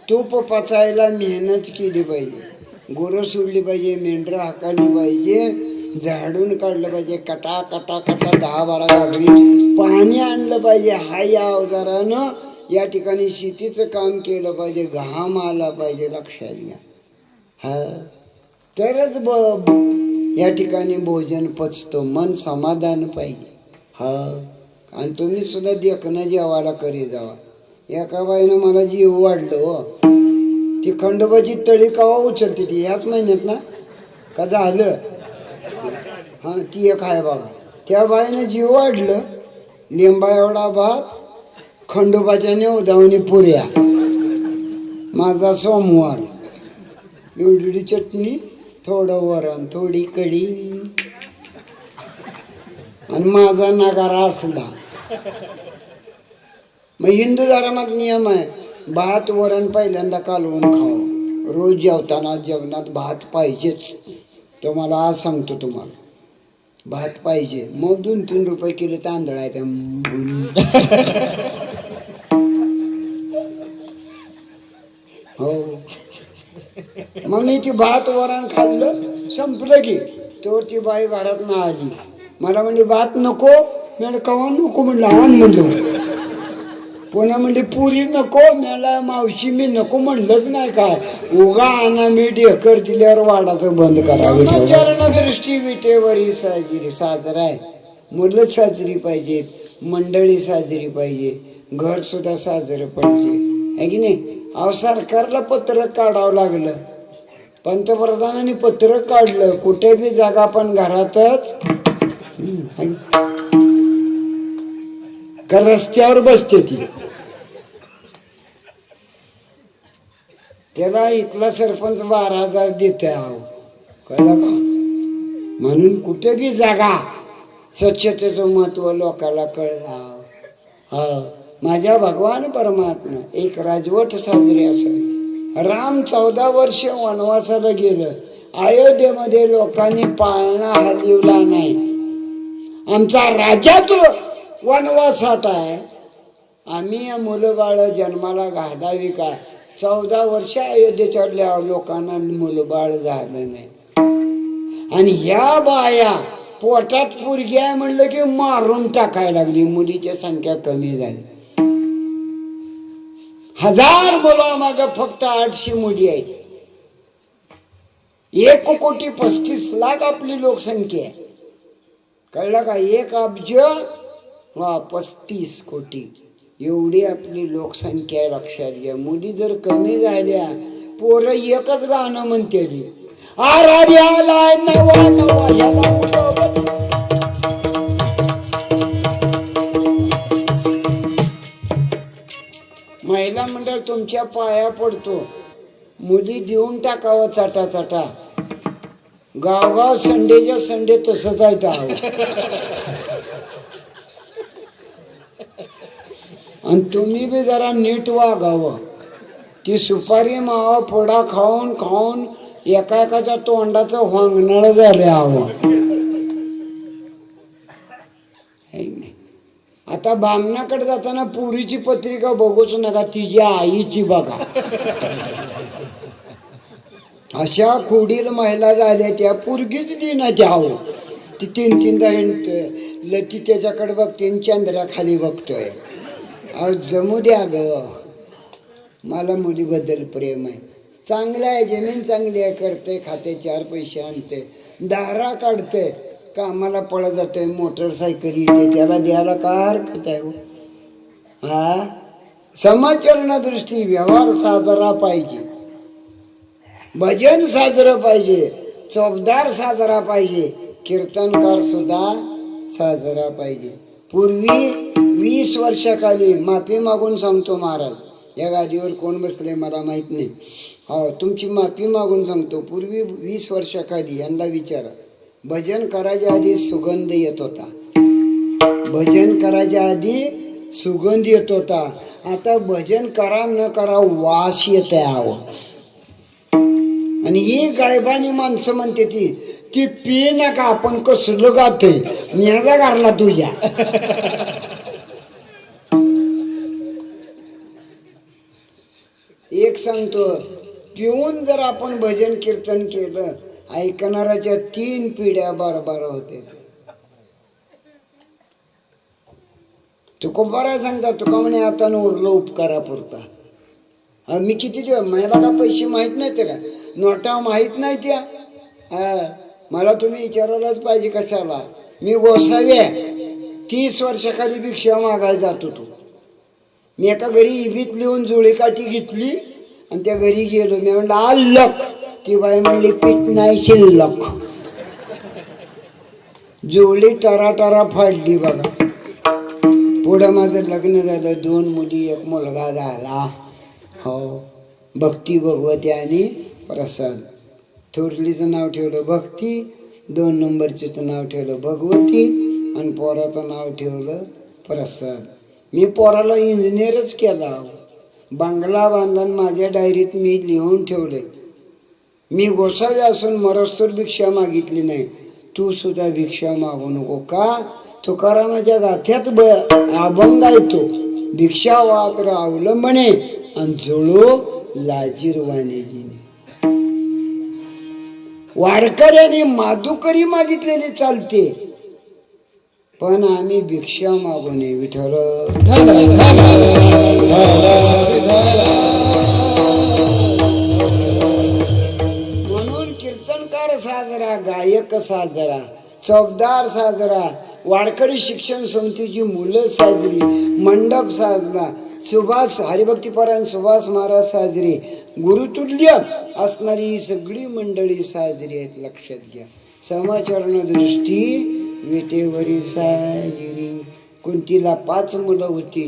A: तूप पचायला मेहनत केली पाहिजे, गुरं सोडली पाहिजे, मेंढरं हाकाली पाहिजे, झाडून काढलं पाहिजे, कटा कटा कटा 10-12 घागरी पाणी आणलं पाहिजे. हा या अवजारानं या ठिकाणी शेतीचं काम केलं पाहिजे, घाम आला पाहिजे. लक्षात घ्या. हा तरच या ठिकाणी भोजन पचतो, मन समाधान पाहिजे. हा आणि तुम्ही सुद्धा देखणं जेवायला करी जावा. एका बाईनं मला जीव वाढलं. हो ती खंडोबाची तळी कवा उचलते ती याच महिन्यात ना का झालं. हा ती एक आहे बघा. त्या बाईनं जीव वाढलं, लिंबा एवढा भात, खंडोबाच्या नेवदावणी पुऱ्या, माझा सोमवार, एवढी चटणी, थोडं वरण, थोडी कढी आणि माझा नगारा असला. मग हिंदू धर्मात नियम आहे, भात वरण पहिल्यांदा कालवून खावं. रोज जेवताना जेवणात भात पाहिजेच. तो मला आज सांगतो तुम्हाला, भात पाहिजे. मग 2-3 रुपये किलो तांदूळ आहे त्या. हो मग मी ती भात वरण खाल्लं, संपलं की तर ती बाई घरात ना आली. मला म्हणजे भात नको, मी कवा नको म्हणलं, आण म्हणलं. पुन्हा म्हणजे पुरी नको, मला मावशी मी नको म्हणलंच नाही. काय उगा आणा, मी ढेकर दिल्यावर वाडाचं बंद करावं. चरणदृष्टी विटेवरी साजरी साजरा आहे. मुलं साजरी पाहिजेत, मंडळी साजरी पाहिजे, घर सुद्धा साजरं पाहिजे, आहे की नाही. अहो सरकारला पत्रक काढावं लागलं, पंतप्रधानांनी पत्रक काढलं, कुठे बी जागा पण घरातच का रस्त्यावर बसते ती. त्याला इथला सरपंच 12,000 देते. आहो कळलं का. म्हणून कुठे बी जागा, स्वच्छतेचं महत्व लोकाला कळलं. हा माझ्या भगवान परमात्मा एक राजवट साजरी असेल. राम 14 वर्ष वनवासाला गेलं, अयोध्येमध्ये लोकांनी पाळणा हलवला नाही. आमचा राजा तो वनवासात आहे, आम्ही या मुलं बाळ जन्माला घालावी का. 14 वर्ष अयोध्येच्या लोकांना मुलं बाळ झालं नाही. आणि ह्या बाया पोटात पोरगी आहे म्हणलं की मारून टाकायला लागली. मुलीची संख्या कमी झाली. 1000 मुलामाग फक्त 800 मुली आहेत. 1,35,00,000 आपली लोकसंख्या आहे. कळलं का? 1 अब्ज 35 कोटी एवढी आपली लोकसंख्या आहे, लक्षात घ्या. मुली जर कमी झाल्या, पोरं एकच गाणं म्हणते, आराध्यालाय नवा नवा ह्याला उठव. महिला मंडळ तुमच्या पाया पडतो, मुली देऊन टाकावं चाटा चाटा. गावगाव संडेच्या संडे तसंच आहे. आणि तुम्ही बी जरा नीट वागावं. ती सुपारी मावा फोडा खाऊन खाऊन एका एकाच्या तोंडाचं वांगणळ झालं हवं. आता बामणाकडे जाताना पुरीची पत्रिका बघूच नका, तिच्या आईची बघा. अशा खोडील महिला झाल्या त्या पुरगीच दिना द्यावं. ती 3-3दा लती त्याच्याकडे बघते, चंद्रा खाली बघतोय. जमू द्या ग, मला मुलीबद्दल प्रेम आहे. चांगलं आहे, जमीन चांगली आहे, करते, खाते, 4 पैसे आणते, दारा काढते, कामाला पळत जाते, मोटरसायकल येते, त्याला द्यायला काय हरकत आहे? हा, समाचरणदृष्टी व्यवहार साजरा पाहिजे, भजन साजरं पाहिजे, चौकदार साजरा पाहिजे, कीर्तनकार सुद्धा साजरा पाहिजे. पूर्वी 20 वर्षाखाली माफी मागून सांगतो महाराज, या गादीवर कोण बसले मला माहित नाही, हो तुमची माफी मागून सांगतो. पूर्वी 20 वर्षाखाली यांना विचारा, भजन करायच्या आधी सुगंध येत होता. भजन करायच्या आधी सुगंध येत होता. आता भजन करा न करा वास येत आहे. आणि ही गायबानी माणसं म्हणते ती पी नका, आपण कसलं गाते न्याजा घालला तुझ्या. एक सांगतो, पिऊन जर आपण भजन कीर्तन केलं, ऐकणाऱ्याच्या 3 पिढ्या बारबार होते. तुकोबारा सांगता, तुका म्हणे आता उरलं उपकारापुरता. मी किती दिवस, मला का पैसे माहीत नाही ते का, नोटा माहीत नाही त्या. मला तुम्ही विचारायलाच पाहिजे कशाला. मी गोसाव्या 30 वर्षाखाली भिक्षा मागायला जात होतो. मी एका घरी इबीत लिहून जुळी काठी घेतली आणि त्या घरी गेलो. मी म्हणलं आल्लक, ती बाई म्हणली पीठ नाही शिल्लक. जुळी टरा फाडली बघा. पुढं माझं लग्न झालं, 2 मुली 1 मुलगा झाला. हो, भक्ती भगवती आणि प्रसाद. थोरलीचं नाव ठेवलं भक्ती, 2 नंबरचीचं नाव ठेवलं भगवती आणि पोराचं नाव ठेवलं प्रसाद. मी पोराला इंजिनियरच केला, बंगला बांधला. माझ्या डायरीत मी लिहून ठेवले, मी गोसावी असून मरस्तूर भिक्षा मागितली नाही, तू सुद्धा भिक्षा मागू नको. का? तुकारामाच्या गाथ्यात अभंग येतो, भिक्षा वात्र अवलंबणे आणि जुळो लाजीरवाणेजीने. वारकऱ्याने माधुकरी मागितलेली चालते, पण आम्ही भिक्षा मागू नये. विठ्ठल म्हणून कीर्तनकार साजरा, गायक साजरा, चौकदार साजरा, वारकरी शिक्षण समितीची मुलं साजरी, मंडप साजरा, सुभाष हरिभक्तीपरायण सुभाष महाराज साजरी, गुरुतुल्य असणारी ही सगळी मंडळी साजरी आहेत. लक्षात घ्या. समाचरण दृष्टी विटेवरी साजरी. कुंतीला 5 मुलं होती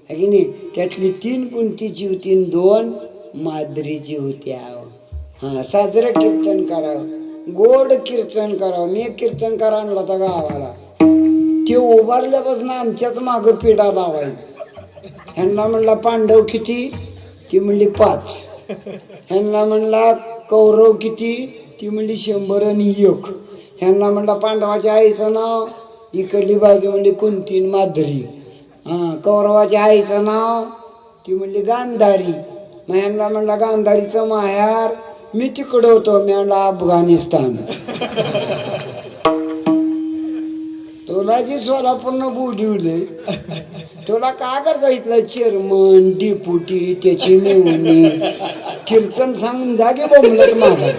A: है की नाही, त्यातली 3 कुंतीची होती, 2 माद्रीची होत्या. हा, साजरं कीर्तन करावं, गोड कीर्तन करावं. मी एक कीर्तनकार आणला होता गावाला, ते उभारल्यापासून आमच्याच मागं पिढा लावायचा. ह्यांना म्हणला पांडव किती, ती म्हणली 5. ह्यांना म्हणला कौरव किती, ती म्हणली 100 आणि 1. ह्यांना म्हणला पांडवाच्या आईचं नाव, इकडली बाजू म्हणली कुंती माधुरी. कौरवाच्या आईचं नाव, ती म्हणली गांधारी. मग ह्यांना म्हणला गांधारीचं माहेर, मी तिकडं होतो, मी म्हणला अफगाणिस्तान. तुला जी सोलापूरनं बोलवले, तुला का करता इथलं चेअरमन डिप्युटी त्याची नेऊन कीर्तन सांगून जागे बोलत मागा.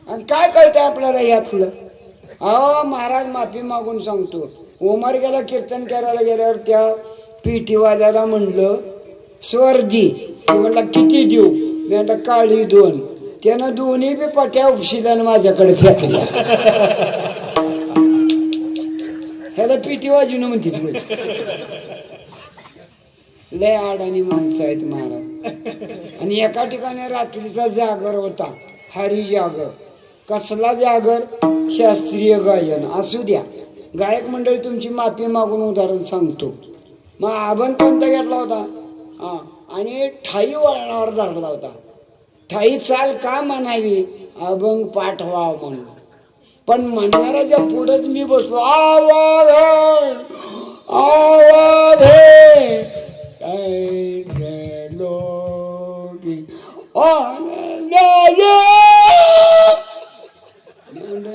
A: आणि काय कळतंय आपल्याला यातलं? अहो महाराज माफी मागून सांगतो, उमर गेला कीर्तन करायला गेल्यावर त्या पिठीवाल्याला म्हणलं स्वर दे. म्हणला किती देऊ? मी आता काळी 2. त्यानं दोन्ही बी पट्या उपशिल्या माझ्याकडे फेकल्या. ह्याला पिठी वाजून म्हणते लय अडाणी माणसं आहेत महाराज. आणि एका ठिकाणी रात्रीचा जागर होता, हरी जागर. कसला जागर? शास्त्रीय गायन. असू द्या, गायक मंडळी तुमची माफी मागून उदाहरण सांगतो. मग अभंग कोणता घेतला होता? आणि ठाई वळणावर धरला होता. ठाई चाल का म्हणावी? अभंग पाठ व्हावा म्हणून. पण म्हणणाऱ्याच्या पुढेच मी बसलो. आवाज आवाज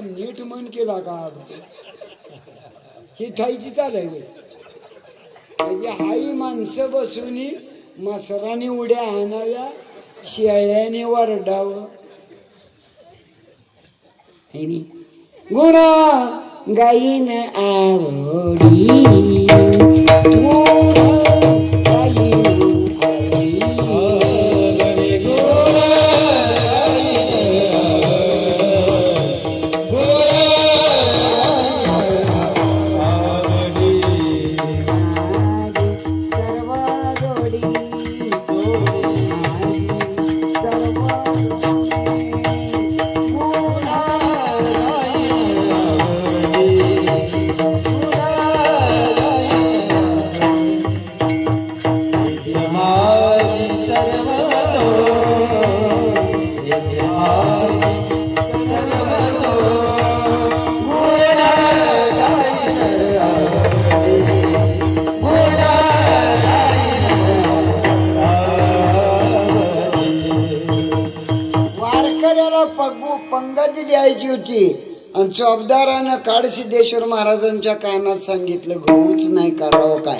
A: नीट मन केला का? ही ठाईची चाल आहे म्हणजे हाई माणसं बसून मसराने उड्या आणाव्या, शेळ्याने वरडावं. गुणा गाईन आवडी पंगत द्यायची होती. आणि चौबदारानं काळसिद्धेश्वर महाराजांच्या कानात सांगितलं, गहूच नाही करावं काय.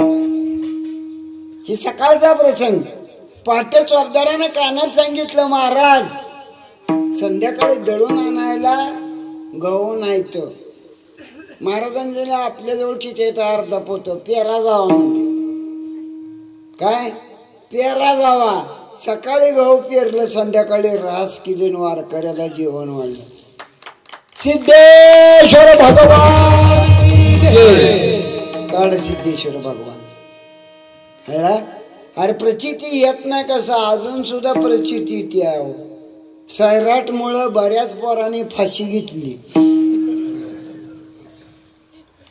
A: ही सकाळचा प्रसंग. पहाटे चौबदारानं कानात सांगितलं, महाराज संध्याकाळी दळून आणायला गहू नाही. तर महाराजांनी आपल्या जवळचीच येतं अर्धा पोत पेरा जावा म्हणजे काय? पेरा जावा. सकाळी गहू पेरलं, संध्याकाळी रास किजून वारकऱ्याला जेवण वाढलं. सिद्धेश्वर भगवान काळ सिद्धेश्वर भगवान. अरे प्रचिती येत नाही कसा? अजून सुद्धा प्रचिती ती आहे. सैराट मुळे बऱ्याच पोरांनी फाशी घेतली.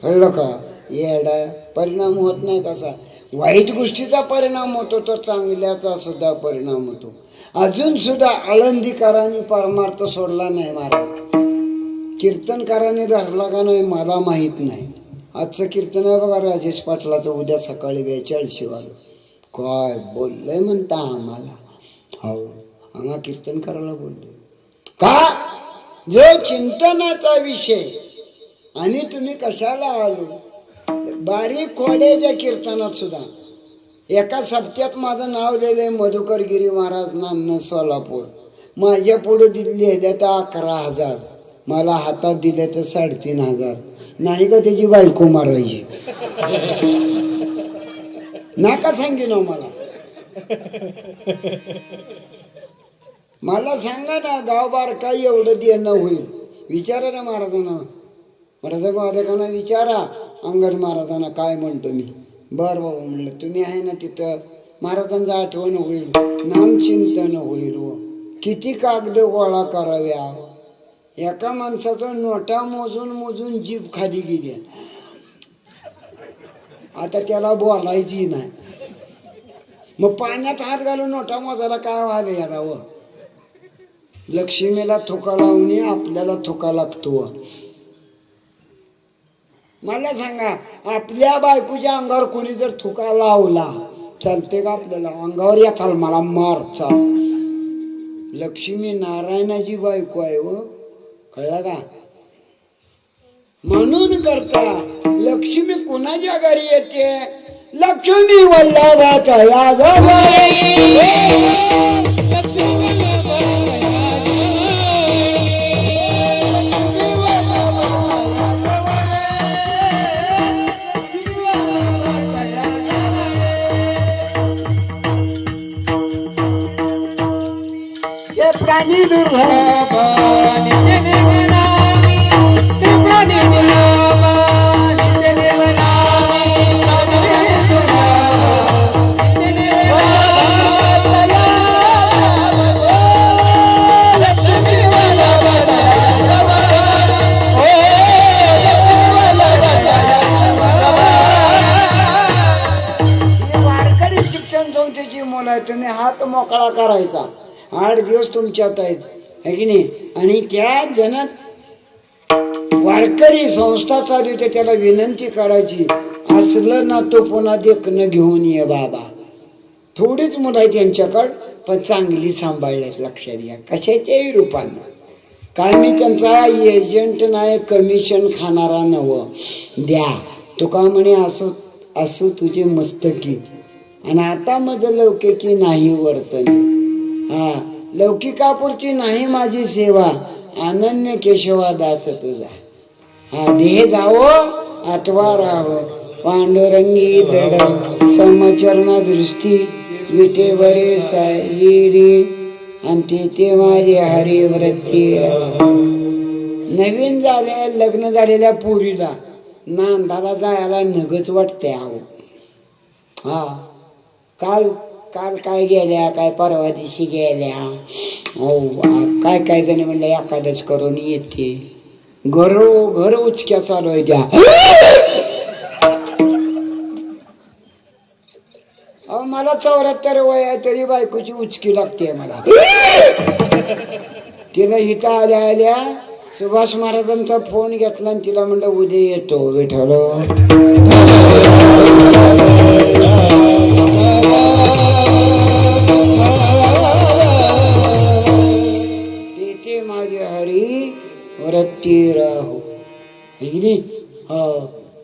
A: कळलं का? येडा परिणाम होत नाही कसा? वाईट गोष्टीचा परिणाम होतो, तो चांगल्याचा सुद्धा परिणाम होतो. अजून सुद्धा आळंदीकरांनी परमार्थ सोडला नाही महाराज. कीर्तनकारांनी धरला का नाही मला माहित नाही. आजचं कीर्तन आहे बघा राजेश पाटलाचं, उद्या सकाळी 42 वाजता. काय बोललंय म्हणता आम्हाला? हो, आम्हा कीर्तन करायला बोलले का? जो चिंतनाचा विषय. आणि तुम्ही कशाला आलो? बारीक खोड्याच्या कीर्तनात सुद्धा. एका सप्त्यात माझं नाव लिहिलंय मधुकर गिरी महाराज नांदण सोलापूर. माझ्या पुढे लिहिले तर 11,000, मला हातात दिले तर 3,500. नाही का त्याची बायको मारायची? नाका सांगेन मला सांगा ना, गाव बार काय एवढं देणं होईल? विचारा ना महाराजांना. महाराजांना विचारा, अंगद महाराजांना काय म्हणतो मी. बर बाबा म्हणलं, तुम्ही आहे ना तिथं, महाराजांचं आठवण होईल, नामचिंतन होईल. किती कागद गोळा कराव्या. एका माणसाचं नोटा मोजून मोजून जीभ खाली गेली. आता त्याला बोलायची नाही. मग पाण्यात हात घालून नोटा मोजायला काय व्हायला याला? लक्ष्मीला थुका लावणे आपल्याला थुका लागतो. मला सांगा, आपल्या बायकोच्या अंगावर कोणी जर थुका लावला चालते का आपल्याला? अंगावर या चाल, मला मार चाल. लक्ष्मी नारायणाची बायको आहे व, कळला का? म्हणून करता लक्ष्मी कुणाच्या घरी येते? लक्ष्मी वल्लभाच्या तुम्ही हात मोकळा करायचा, 8 दिवस तुमच्यात आहेत है की नाही. आणि त्या वारकरी संस्था चालू होते, त्याला विनंती करायची, असलं ना तो पुन्हा देखणं घेऊन ये बाबा. थोडीच मुलं आहे त्यांच्याकडं, पण चांगली सांभाळल्यात, लक्षात घ्या कशाच्याही रूपानं. काय मी त्यांचा एजंट नाही, कमिशन खाणारा नव. द्या तुका म्हणे असो असो तुझे मस्तकी. आणि आता माझं लौकिकी नाही वर्तन. हा लौकिकापुरची नाही माझी सेवा, अनन्य केशवा दास तुझा. हा देह जावो आठवा राहो, पांडुरंगी दड समचरण दृष्टी विटेवरे सायरी. आणि ते माझे हरिवृत्ती. नवीन लग्न झालेल्या पोरीला नांदाला जायला नगच वाटते आहो. हा काल काय गेल्या, काय परवा दिवशी गेल्या. हो काय जण म्हणलं एकादश करून येते. घर उचक्या चालू आहे त्या. मला 74 वय आहे तरी बायकोची उचकी लागते मला. तिला इथं आल्या सुभाष महाराजांचा फोन घेतला आणि तिला म्हणलं उद्या येतो विठ्ठल. तिथे माझे हरी वृत्ती राहू.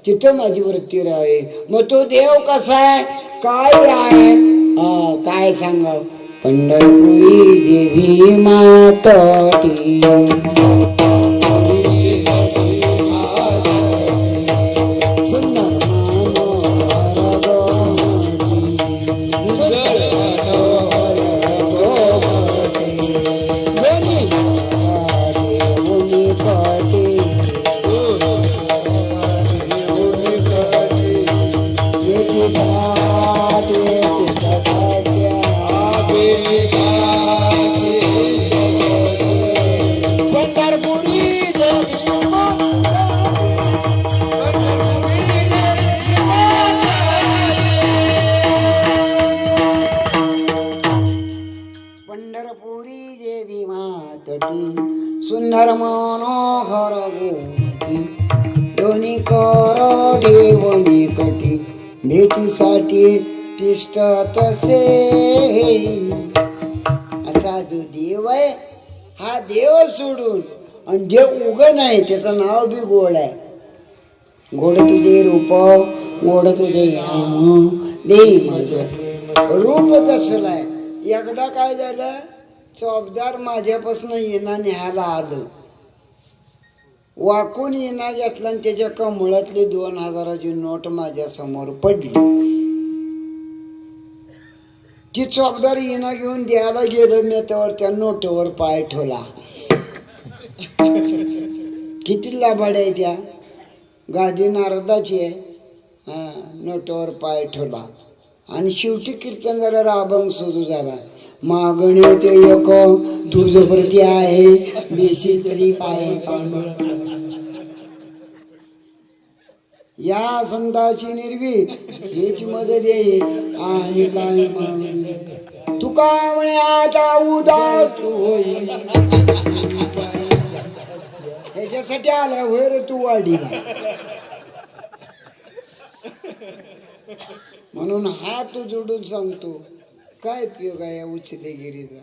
A: तिथं माझी वृत्ती राहे. मग तो देव कसा आहे, काय आहे, काय सांगा. पंढरपुरी जे भीमा तटी, सुंदर मनोहर गोमती, दोन्ही कर ठेवणी कटी, भेटीसाठी तिष्ठत से. असा जो देव आहे, हा देव सोडून आणि देव उग नाही, त्याचं नाव बी गोड आहे. गोड तुझे रूप, गोड तुझे नाम, देई माझं रूप जसलं आहे. एकदा काय झालं, चौबदार माझ्यापासून येणा न्यायला आलं. वाकून येणा घेतला आणि त्याच्या कमळातली 2000ची नोट माझ्या समोर पडली. ती चौबदार येणा घेऊन द्यायला गेलं, मी त्यावर त्या नोटवर पाय ठेवला. किती लाभाड आहे त्या गादी नारदाची आहे. नोटवर पाय ठेवला आणि शेवटी कीर्तन झालं, अभंग सुरू झाला. मागणे ते एक तुझ प्रती आहे, देशी तरी पाय पांडुळ. या संताची निर्भीक हेच मदत येई आणि काय तुका म्हणे आता उदास होई. ह्याच्यासाठी आला होय रे तू वाढीला. म्हणून हात जोडून सांगतो, काय उपयोग आहे उचलेगिरीचा.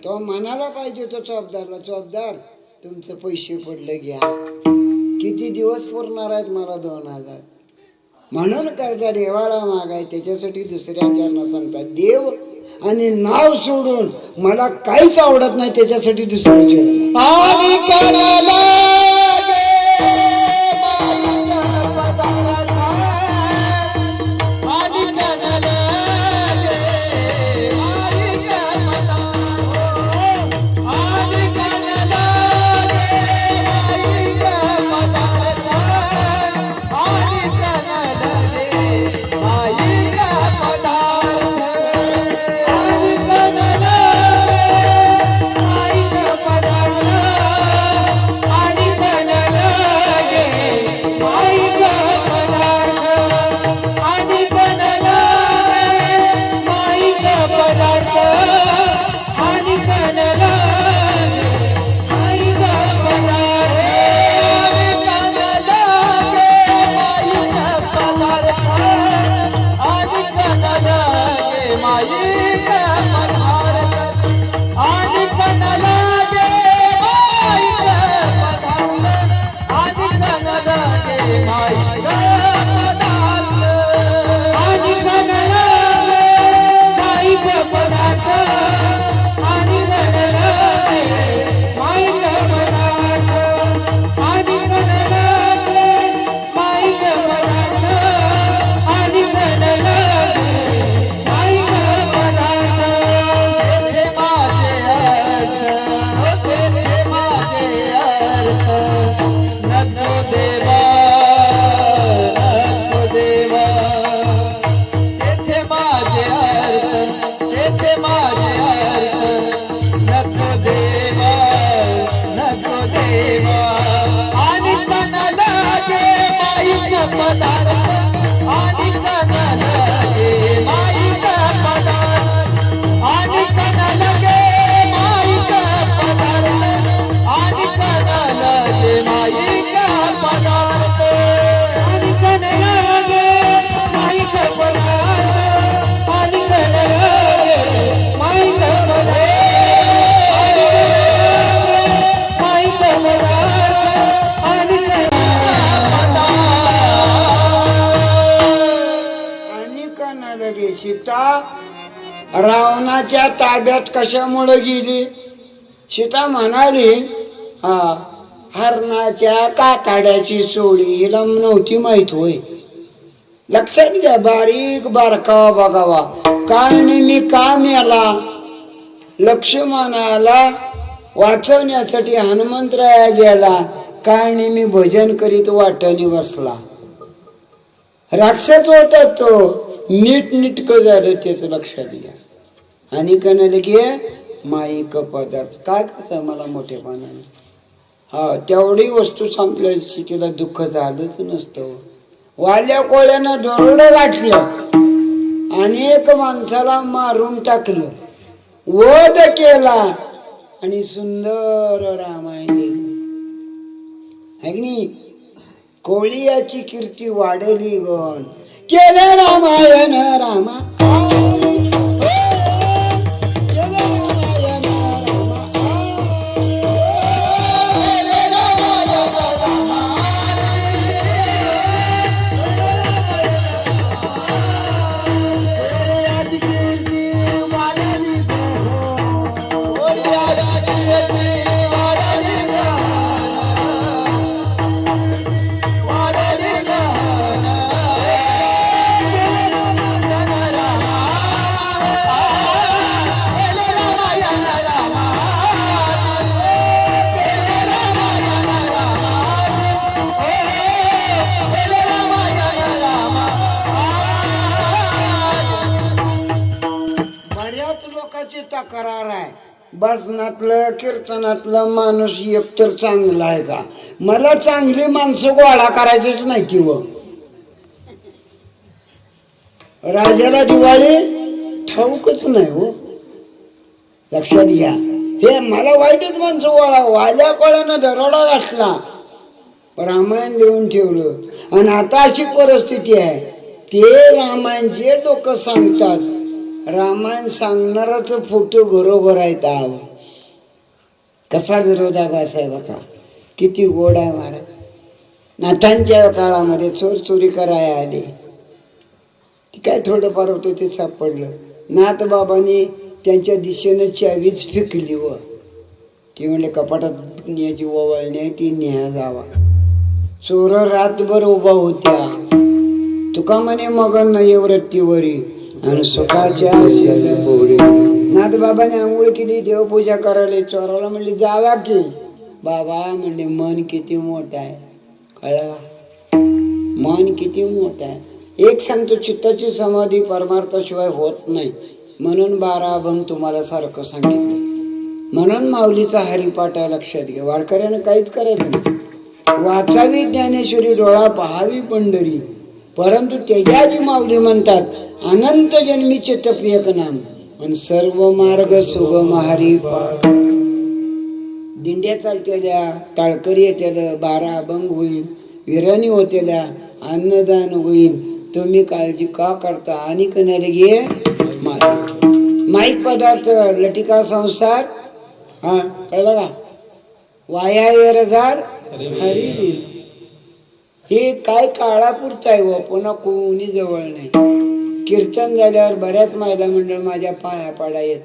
A: तो म्हणाला पाहिजे तो चौबदारला, चौबदार तुमचं पैसे पडले घ्या. किती दिवस पुरणार आहेत मला 2000. म्हणून कर्जा देवाला मागाय. त्याच्यासाठी दुसऱ्या चरणा सांगतात, देव आणि नाव सोडून मला काहीच आवडत नाही, त्याच्यासाठी दुसरं चरण. सीता रावणाच्या ताब्यात कशामुळे गेली? सीता म्हणाली हरणाच्या काकाड्याची चोळी हिला नव्हती माहित होय. लक्षात घ्या, बारीक बारकावा बघावा. कारण मी का मेला? लक्ष्मणाला वाचवण्यासाठी हनुमंतराया गेला. कारण मी भजन करीत वाटणी बसला. राक्षस होता तो, नीट नीटक झालं त्याच लक्षात घ्या. आणि कणाले की माईक पदार्थ काय करता मला मोठेपणाने. तेवढी वस्तू संपल्याची तिला दुःख झालंच नसतं. वाल्या कोळ्यानं दरोडं गाठलं, अनेक माणसाला मारून टाकलं, वध केला आणि सुंदर रामायण लिहिलं. कोळी याची कीर्ती वाढली गण. केलं रामायण रामा तक्रार आहे. भजनातलं कीर्तनातलं माणूस एकतर चांगला आहे का? मला चांगली माणसं गोळा करायचीच नाही की. व राजाला दिवाळी ठाऊकच नाही हो. लक्षात घ्या, हे मला वाईटच माणसं गोळा. वाल्या कोळ्यानं दरोडा गाठला, रामायण लिहून ठेवलं. आणि आता अशी परिस्थिती आहे, ते रामायण जे लोक सांगतात, रामायण सांगणाराच फोटो घरोघर आहेत. कसा विरोधाभास आहे बघा, किती गोड आहे महाराज. नाथांच्या काळामध्ये चोर चोरी करायला आले, ती काय थोडंफार होतं ते सापडलं. नाथ बाबांनी त्यांच्या दिशेनं चावीच फेकली व ती म्हणजे कपाटात न्यायची ओवाळणी आहे ती न्याय जावा. चोर रातभर उभा होत्या. तुका म्हणे मगन नाही वृत्तीवरी आणि सुखाच्या नाथ बाबाने आंघोळ केली, देवपूजा करायला. चोराला म्हणली जावा की. बाबा म्हणजे मन किती मोठं आहे, कळा? मन किती मोठं आहे. एक सांगतो, चित्ताची समाधी परमार्थाशिवाय होत नाही. म्हणून 12 अभंग तुम्हाला सारखं सांगितलं. म्हणून माऊलीचा हरिपाठ लक्षात घ्या. वारकऱ्यानं काहीच करायचं नाही. वाचावी ज्ञानेश्वरी, डोळा पहावी पंढरी, परंतु त्याच्या जी माऊली म्हणतात अनंत जन्मीचे तप एक नाम आणि सर्व मार्ग सुगम हरी पाठ. दिंड्या चालतेल्या, टाळकरी येतेल्या, 12 अभंग होईल, विराणी होतेल्या, अन्नदान होईल. तुम्ही काळजी का करता? आणि कणाले घे माईक पदार्थ, लटिका संसार, कळलं का? वाया 1000 हरी. हे काय काळापुरतं आहे व पुन्हा कोणी जवळ नाही. कीर्तन झाल्यावर बऱ्याच महिला मंडळ माझ्या पाया पाडा येत.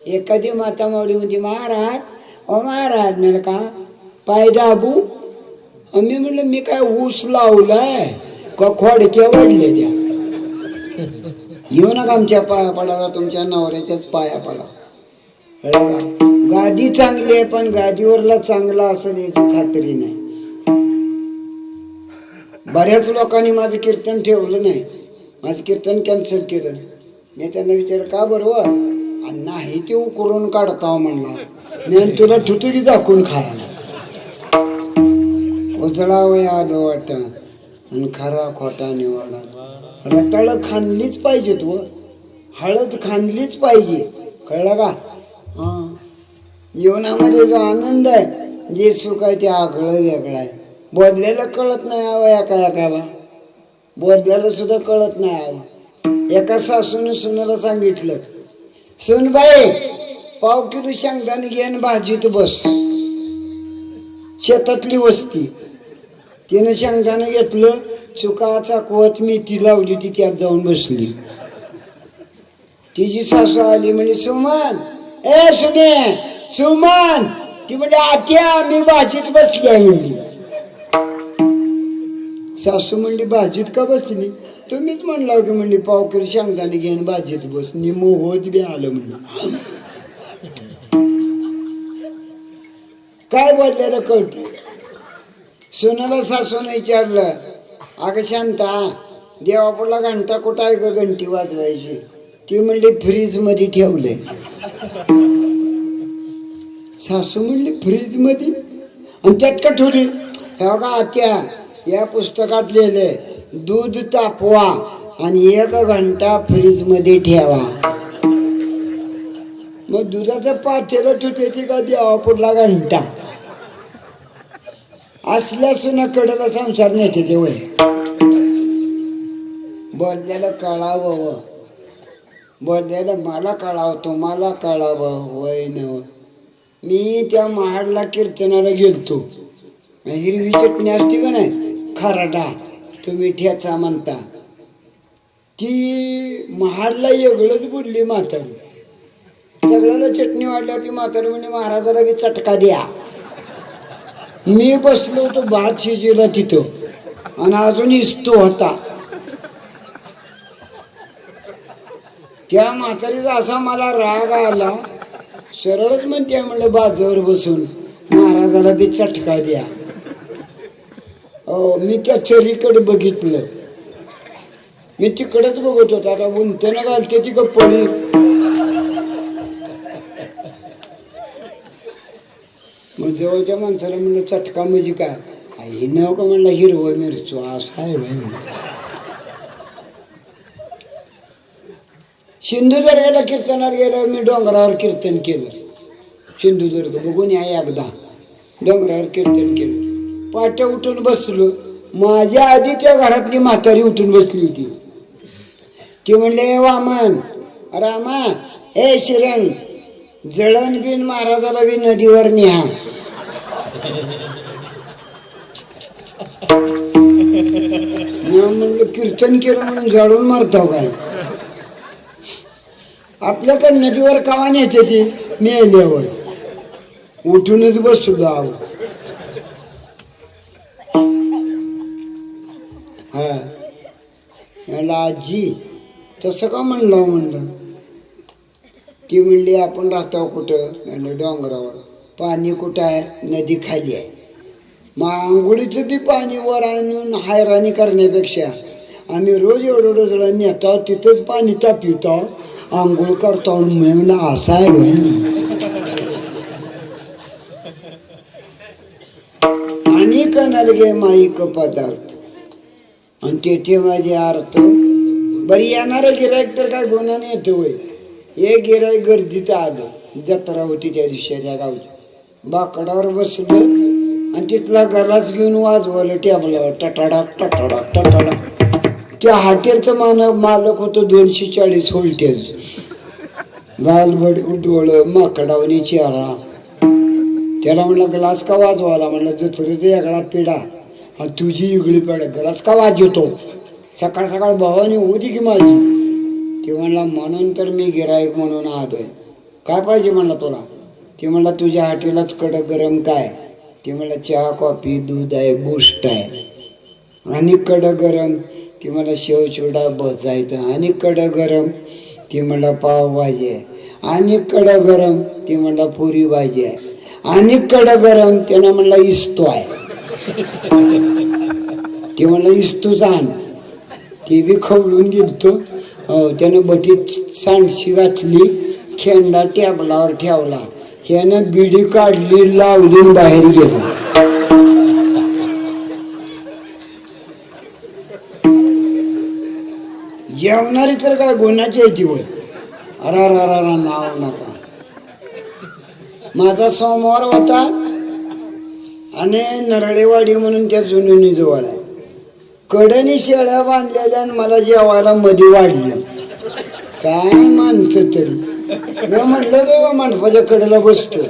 A: एखादी माता माऊली म्हणजे महाराज ओ महाराज म्हणलं का पाय दाबू. मी म्हणलं मी काय ऊस लावलाय का खोडक्या वाढले द्या. येऊ नका आमच्या पाया पडायला, तुमच्या नवऱ्याच्याच पाया पडा. गादी चांगली आहे पण गादीवरला चांगला असेल याची खात्री नाही. बऱ्याच लोकांनी माझं कीर्तन ठेवलं नाही, माझं कीर्तन कॅन्सल केलं. मी त्यांना विचारलं का बरोबर, नाही ते उकरून काढता म्हणला. मी तुला ठुतुकी दाखवून खायला उजळावया आलो वाट आणि खरा खोटा निवडा. रताळ खांदलीच पाहिजे, तू हळद खांदलीच पाहिजे, कळलं का? हा, जीवनामध्ये जो आनंद आहे, जे सुख आहे ते आगळं वेगळं आहे. बोललेलं कळत नाही हवं, एका एकाला बोललेलं सुद्धा कळत नाही हवं. एका सासून सुनाला सांगितलं, सुनबाई 1/2 किलो शेंगदाणे घेऊन भाजीत बस. शेतातली वस्ती. तिनं शेंगदाणे घेतलं, चुकाचा कोत मेथी लावली, ती त्यात जाऊन बसली. तिची सासू आली म्हणजे सुमन ए सुने सुमन. ती म्हणजे आत्या मी भाजीत बसली आहे म्हणली. सासू म्हणली भाजीत का बसली? तुम्हीच म्हणला की म्हणली 1/2 किलो शेंगदाणे घेऊन भाजीत बस. मोहत बी आलं म्हणलं. काय बोललेलं कळते. सुनाला सासून विचारलं, अगं शांता देवापुढला घंटा कुठं आहे ग घंटी वाजवायची? ती म्हणली फ्रीज मध्ये ठेवले. सासू म्हणली फ्रीज मध्ये? आणि त्यात का ठेवली? बघा आत्या, या पुस्तकात लिहिले दूध तापवा आणि 1 घंटा फ्रीज मध्ये ठेवा. मग दुधाचं पातेलं ठेवते का देवापुढला घंटा? असल्या सुना कडला संसार नेते ते वय. बोललेलं कळावं, बोललेलं मला कळावं, तुम्हाला कळावं, वय नव. मी त्या महाडला कीर्तनाला गेलतो. हिरवी चटणी असते का नाही, खरडा तुम्ही ठेचा म्हणता, ती महाडला वेगळंच बोलली म्हातारी. सगळ्याला चटणी वाढल्यावर ती म्हातारी म्हणजे महाराजाला बी चटका द्या. मी बसलो होतो भात शिजेला तिथं आणि अजून इस्तो होता. त्या म्हातारीचा असा मला राग आला, सरळच म्हणते म्हणलं बाजूवर बसून महाराजाला बी चटका द्या. मी त्या चरीकडे बघितलं, मी तिकडेच बघत होतो. आता गुंतवणूक घालते ती गप्पडी. मग जवळच्या माणसाला म्हणलं चटका म्हणजे काय? हे नाव का म्हणलं हिरवं मिरचू असं आहे. सिंधुदुर्गाला कीर्तनाला गेल्यावर मी डोंगरावर कीर्तन केलं. सिंधुदुर्ग बघून या एकदा. डोंगरावर कीर्तन केलं. पाट्या उठून बसलो. माझ्या आधी त्या घरातली म्हातारी उठून बसली होती. ती म्हणले वामन रामा ए शिरण जळण बिन महाराजाला बी नदीवर न्या. म्हणलं कीर्तन केलं म्हणून जाळून मारतो काय? आपल्याकडे नदीवर कवा नेते ती मेल्यावर. उठूनच बसलो आहो. हा म्हणलं आजी तसं का म्हणलं? म्हणलं ती म्हणली आपण राहतो कुठं? म्हणलं डोंगरावर. पाणी कुठं आहे? नदी खाली आहे. मग आंघोळीचं बी पाणी वर आणून हैराणी करण्यापेक्षा आम्ही रोज एवढं जळण नेतो, तिथंच पाणी तापितो, आंघोळ करतो. म्हणलं असं आहे. आणि कणार गे माईक पदार्थ आणि तेथे माझे अर्थ बरी. येणारं गिरायक तर काय गुन्हाने येतो वय. हे गिरायक गर्दीत आलं. जत्रा होती त्या दिवशी त्या गावची. बाकडावर बसलं आणि तिथला गलास घेऊन वाजवलं टेबलावर टटाडाक टटाडाक टटाडाक. त्या हॉटेलचं मालक होतं 240 व्होल्टेज. गालबड डोळं माकडावणी चेहरा. त्याला म्हणलं ग्लास का वाजवायला? म्हणलं जत्रेचा वेगळा पिढा तुझी इगळी पडत गलाच का वाज येतो सकाळ सकाळ भावानी होती की माझी. ते म्हणला म्हणून तर मी गिराईक म्हणून आलोय. काय पाहिजे म्हणला तुला. ते म्हणला तुझ्या हाटेलाच कडक गरम काय. ते म्हणला चहा कॉफी दूध आहे बूस्ट आहे. आणि कडक गरम ते मला शेव चिवडा बसायचं. आणि कडक गरम ते म्हणला पाव भाजी आहे. आणि कडक गरम ते म्हणला पुरी भाजी आहे. आणि कडक गरम त्यानं म्हणला इस्तो आहे. ते म्हणला इस्तूच आण. ते बी खवळून गेलतो. त्यानं बटीत सांडशी घातली. खेंडा टेबलावर ठेवला. ह्यानं बिडी काढली लावली बाहेर गेला. जेवणारी तर काय गुन्हाची यायची होय. अरा नाव नका. माझा सोमवार होता आणि नरळेवाडी म्हणून त्या जुनुनी जवळ आहे. कडनी शेळ्या बांधलेल्या आणि मला जेवायला मध्ये वाढलं. काय माणसं तरी. मी म्हटलं तेव्हा मंडपाच्या कडेला बसतो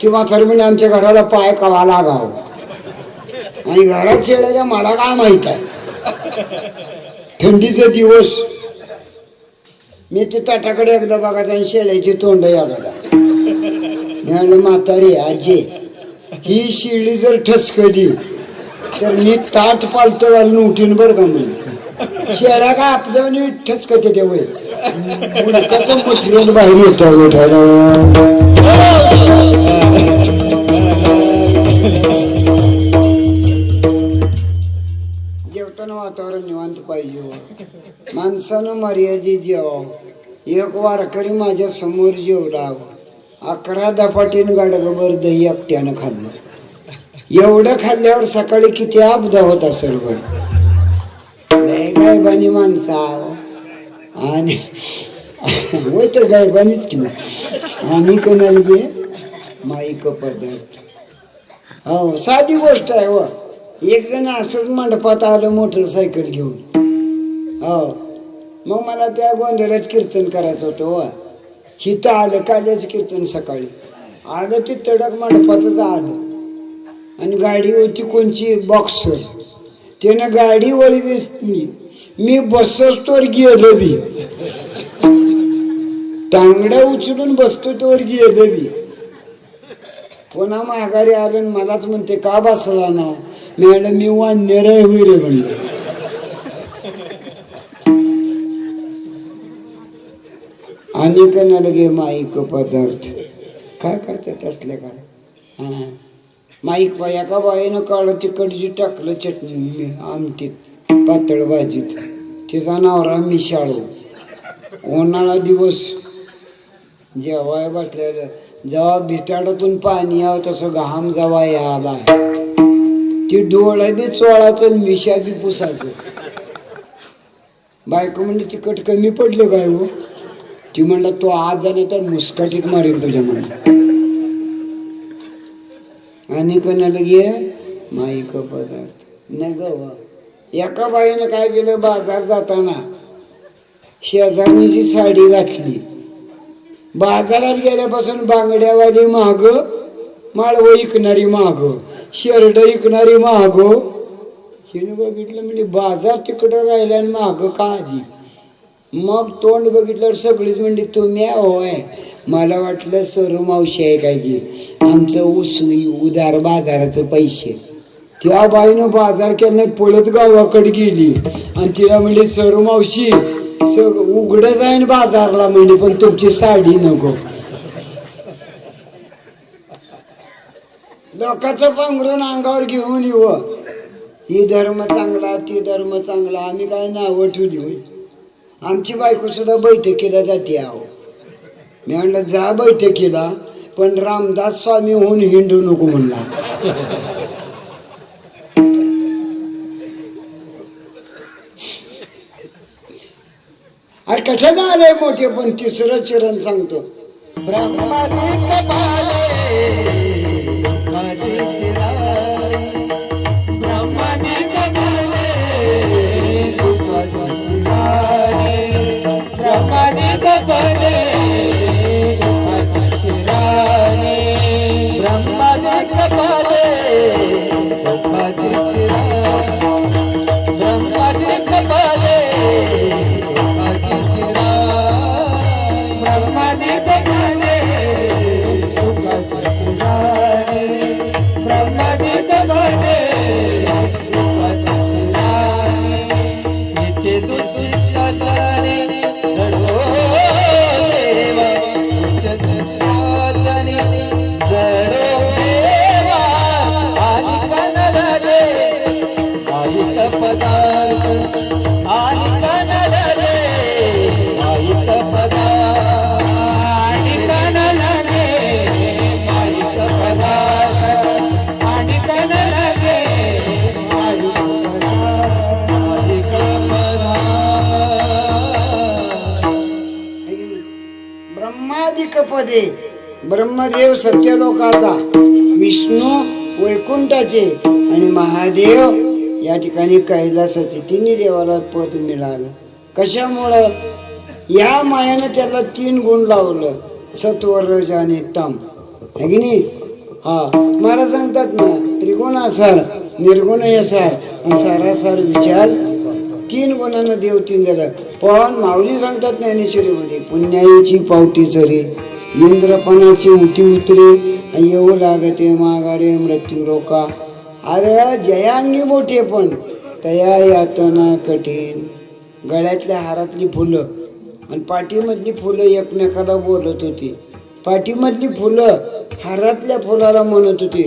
A: की म्हातार म्हणजे आमच्या घराला पाय कवा लागावं. आणि घरात शेळ्याच्या मला काय माहित आहे. थंडीचे दिवस मी ते ताटाकडे एकदा बघायचं आणि शेळ्याची तोंड याला. मी म्हातारी आजी ही शिळी जर ठसकली तर मी ताट पालतो घालून उठीन बरं का. म्हणजे शेळ्या काय आपल्या ठसकते ते वय मुलकाचं मटेरियल बाहेर येतो. जेवताना वातावरण निवांत पाहिजे. माणसानं मर्यादित जेवावं. एक वारकरी माझ्या समोर जेवला. 11 धपाटीन गाडगभर दही एकट्यानं खाल्लं. एवढं खाल्ल्यावर सकाळी किती अपदा होत असेल गायबानी माणसा. आणि होय तर गायबानीच किंवा आम्ही कोणाला घे माईक पदार्थ. हो साधी गोष्ट आहे. व एक जण असंच मंडपात आलं मोटरसायकल घेऊन. हो मग मला त्या गोंधळात कीर्तन करायचं होतं. व हिथं आलं काल्याचं कीर्तन सकाळी आलं ते तडक मंडपातच आलं. आणि गाडी होती कोणची बॉक्सर. त्यानं गाडी वळी वेचली. मी बसच तोवर गेलो बी. टांगड्या उचलून बसतो तोवर गेलो बी. पुन्हा माघारी आलं मलाच म्हणते का बसला ना. मॅडम मी वान्य रे होई रे म्हणलं. आणि कोणाला गे माईक पदार्थ काय करतात असले काय. हा माईक एका बाईनं काळं तिकडची टाकलं चटणी आमटीत पातळ भाजीत. तिचा नवरा मिशाळू. उन्हाळा दिवस जेवाय बसलेलं. जेव्हा भिताडातून पाणी यावं तसं घाम जेव्हा यायला ती डोळा बी चोळाचं मिशा बी पुसायचं. बायको म्हणजे तिखट कमी पडलं काय हो. ती म्हणलं तो आज जाणे तर मुस्काटीत मारेल तुझ्या म्हणलं. आणि कोणाला घे माईक पदार्थ नाही ग. एका बाईनं काय केलं बाजार जाताना शेजारणीची साडी घातली. बाजारात गेल्यापासून बांगड्यावाली महाग, माळवं इकणारी महाग, शेरड इकणारी महाग. हिने बघितलं म्हणजे बाजार तिकडं राहिला आणि महाग का आधी. मग तोंड बघितल्यावर सगळीच म्हणजे तुम्ही होय. मला वाटलं सरू मावशी आहे काय की आमचं उदार बाजाराचं पैसे. त्या बाईनं बाजार केलं पळत गावाकडे गेली आणि तिला म्हणजे सरू मावशी उघड जाईन बाजारला म्हणजे पण तुमची साडी नको. लोकांचं पांघरून अंगावर घेऊन येऊ. ही धर्म चांगला ती धर्म चांगला आम्ही काय नावं ठेवली. आमची बायको सुद्धा बैठकीला जाते आहो. मी म्हणलं जा बैठकीला पण रामदास स्वामी होऊन हिंडू नको म्हणला. अरे कशाला आलंय मोठे पण तिसरं चरण सांगतो.
B: ब्रह्माने कपाले
A: मध्ये ब्रह्मदेव सत्यलोकाचा, विष्णू वैकुंठाचे आणि महादेव या ठिकाणी कैलासाचे, तिन्ही देवाला पद मिळालं. कशामुळं? या मायानं त्याला 3 गुण लावलं, सत्व रज आणि तम, है की नाही? हा, महाराज सांगतात ना, त्रिगुणासार, निर्गुण यसार, सारासार विचार, 3 गुणांना देव 3 दिलं. पण माऊली सांगतात ज्ञानेश्वरीमध्ये, पुण्याईची पावटी चरे, इंद्रपणाची उठी उतरे, येऊ लागते माघारे मृत्यू रोका. अरे जयांगी मोठे पण तया यातना कठीण. गळ्यातल्या हारातली फुलं आणि पाठीमधली फुलं एकमेकाला बोलत होती. पाठीमधली फुलं हारातल्या फुलाला म्हणत होती,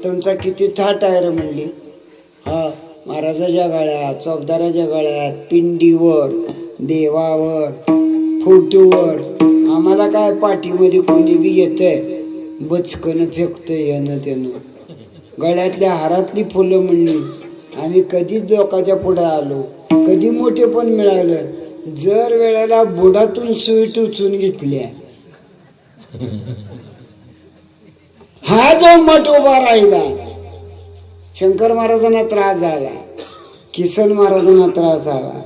A: तुमचा किती थाट आहे रे म्हणली. हा, महाराजाच्या गळ्यात, चौदाराच्या गळ्यात, पिंडीवर, देवावर, फोटोवर, आम्हाला काय पाठीमध्ये कोणी बी येतंय, बचकन फेकतंय यानं त्यानं. गळ्यातल्या हारातली फुलं म्हणली. आम्ही कधीच लोकांच्या पुढे आलो, कधी मोठे पण मिळालं, जर वेळेला बुडातून सुई टुचून घेतल्या. हा जो मठ उभा राहिला, शंकर महाराजांना त्रास झाला, किसन महाराजांना त्रास झाला,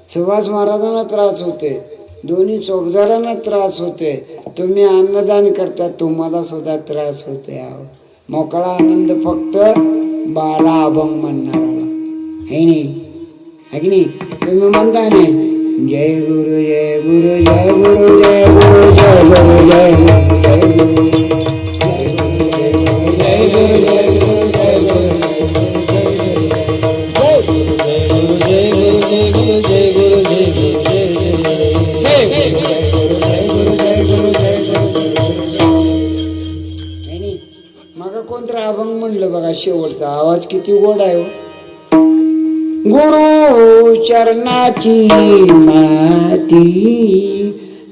A: सुभाष महाराजांना त्रास होते, दोन्ही चौकदारांना त्रास होते. तुम्ही अन्नदान करता, तुम्हाला सुद्धा त्रास होते. मोकळा आनंद फक्त 12 अभंग म्हणणारा है नाही, है की नाही? तुम्ही म्हणता नाही, जय गुरु जय गुरु जय गुरु जय गुरु जय गुरु जय गुरु जय गुरु जय गुरु जय गुरु मग कोणतं अभंग म्हणलं बघा, शेवटचा आवाज किती गोड आहे हो. गुरु चरणाची माती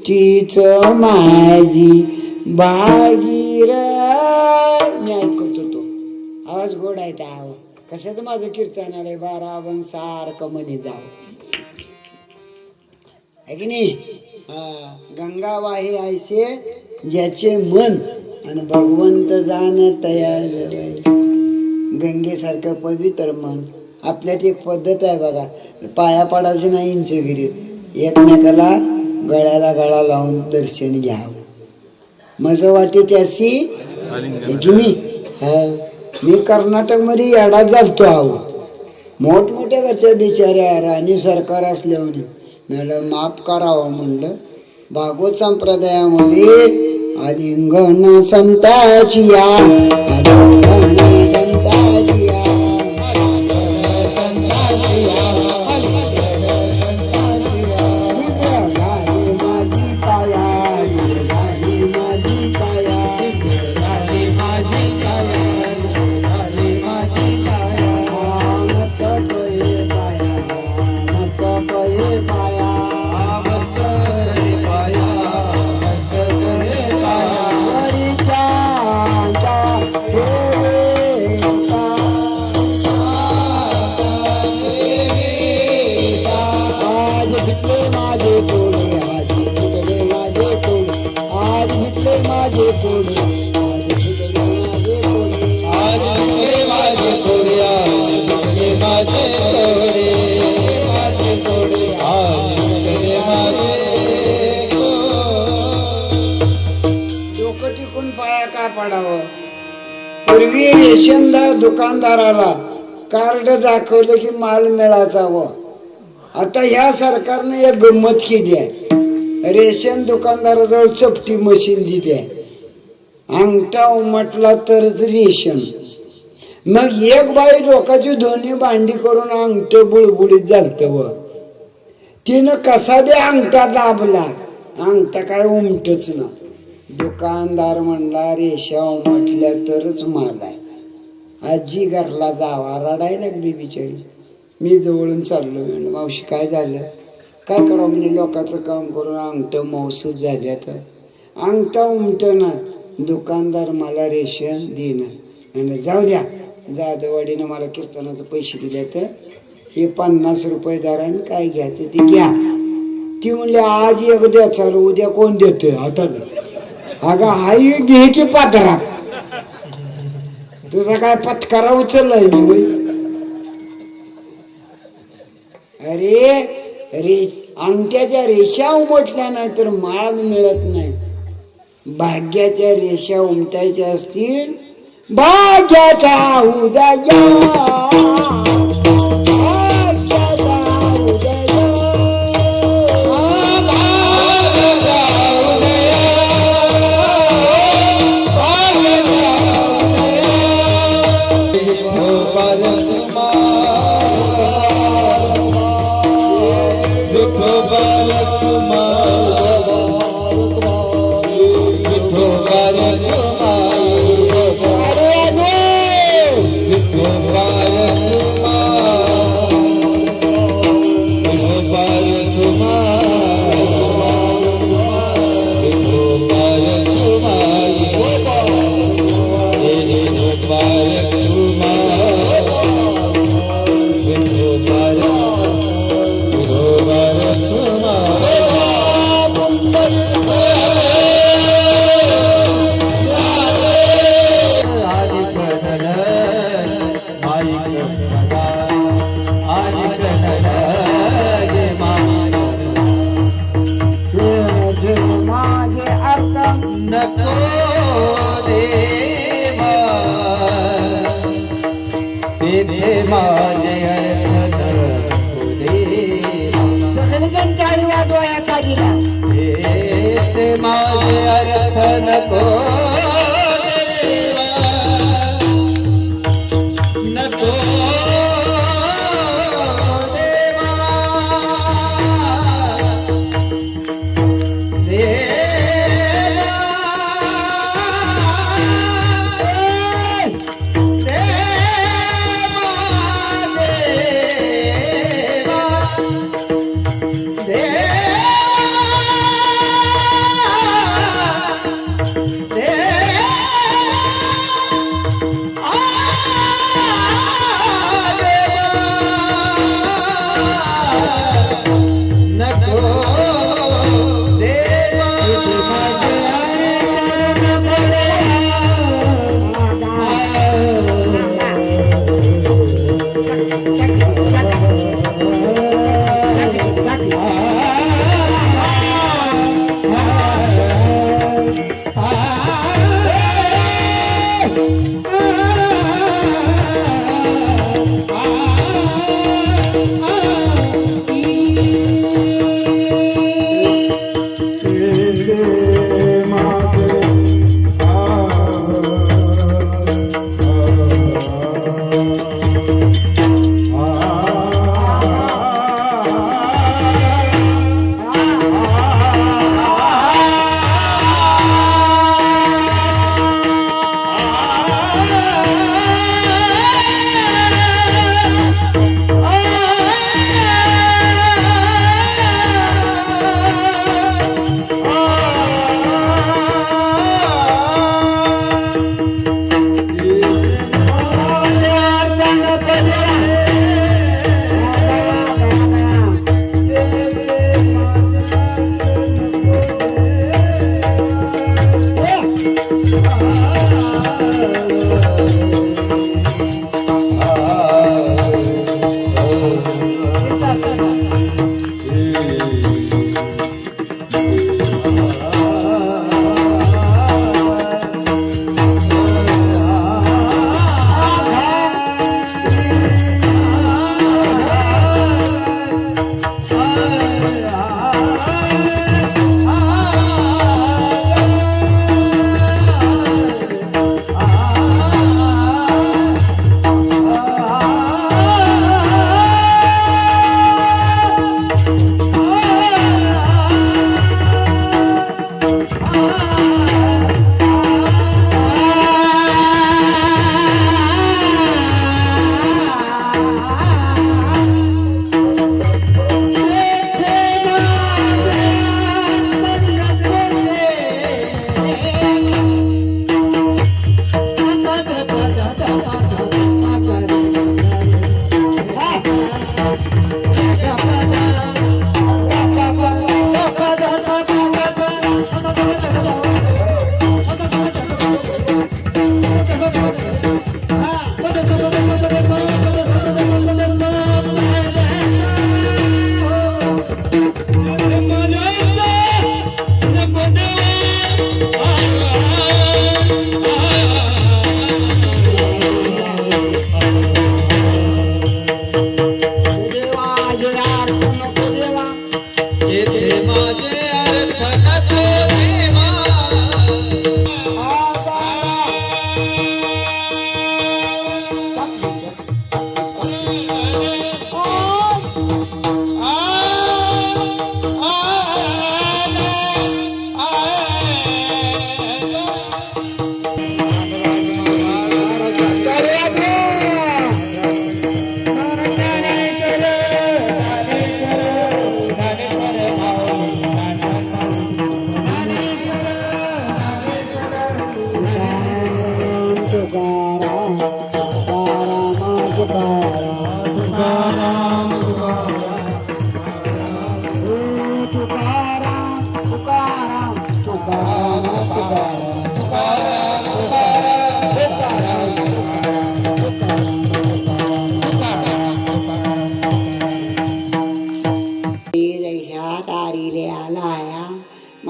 A: तीच माझी भागीर. मी ऐकत होतो, आवाज गोड आहे त्या आवाज. कशाचं माझं कीर्तन आलंय, 12 अभंग सारखं म्हणे जावं, है की नाही? गंगा वाहे ऐसे ज्याचे मन आणि भगवंत जाण तयार. गंगेसारखं पवित्र मन. आपल्यात एक पद्धत आहे बघा, पाया पडायची नाही इंचगिरी, एकमेकाला गळ्याला गळा लावून दर्शन घ्यावं. मजा वाटे त्याशी की मी कर्नाटक मध्ये येडा झालतो आहो. मोठमोठ्या घरच्या बिचाऱ्या राणी सरकार असल्यामुळे मला माफ करावं म्हणलं. भागवत संप्रदायामध्ये आलिंगन संताची या, आलिंगन संताची या, पूर्वी रेशनदार दुकानदाराला कार्ड दाखवलं की माल मिळायचा व आता ह्या सरकारने एक गंमत केली आहे. रेशन दुकानदाराजवळ चपटी मशीन दिली आहे. अंगठा उमटला तरच रेशन. मग एक बाई लोकांची दोन्ही भांडी करून अंगठ बुळबुळीत झालत व तिनं कसा बी अंगठा दाबला, अंगठा काय उमटच ना. दुकानदार म्हणला रेषा उमटल्या तरच माल आहे. आजी घरला जावा, रडायला लागली बिचारी. मी जवळून चाललो, म्हणलं मावशी काय झालं? काय करावं म्हणजे लोकांचं काम करून अंगठ मौसूद झाल्या तर अंगठा उमट ना. दुकानदार मला रेशन देणं. म्हणलं जाऊ द्या, जाधववाडीनं मला कीर्तनाचे पैसे दिले तर हे 50 रुपये दाराने काय घ्यायचं ते घ्या. ती म्हणली आज एक द्या चालू, उद्या कोण देतोय आता. अगं आई घे की पात्रात, तुझा काय पत्करा उचललाय मी. अरे रे अंगठ्याच्या रेषा उमटल्या नाही तर माळ मिळत नाही. भाग्याच्या रेषा उमटायच्या असतील, भाग्याचा उदया सगळेजण टाळी वाजवा या काजीला. माझे अर्थ नको नको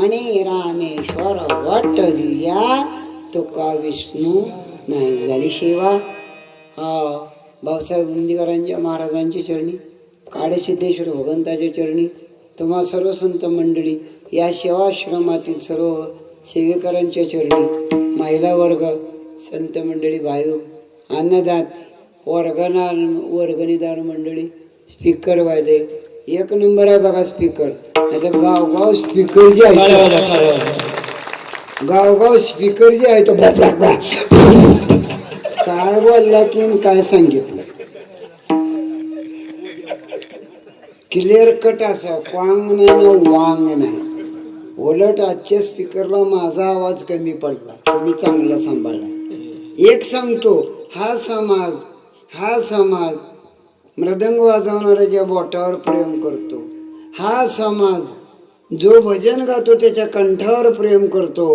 A: म्हणे रामेश्वर वाटल्या तुका विष्णू नाही झाली सेवा. भाऊसाहेब उंदीकरांच्या महाराजांच्या चरणी, काळसिद्धेश्वर भगवंताच्या चरणी, तुम्हा सर्व संत मंडळी, या सेवाश्रमातील सर्व सेवेकरांच्या चरणी, महिला वर्ग, संत मंडळी, भाई, अन्नदात, वर्गणीदार मंडळी, स्पीकर वाले, एक नंबर आहे बघा स्पीकर. आता गावगाव स्पीकर जे आहे, गावगाव स्पीकर जे आहे तो काय बोलला की काय सांगितलं क्लिअर कट असं, वांग नाही ना वांग नाही. उलट आजच्या स्पीकरला माझा आवाज कमी पडला, तुम्ही चांगला सांभाळला. एक सांगतो, हा समाज मृदंग वाजवणाऱ्याच्या बोटावर प्रेम करतो, हा समाज जो भजन गातो त्याच्या कंठावर प्रेम करतो,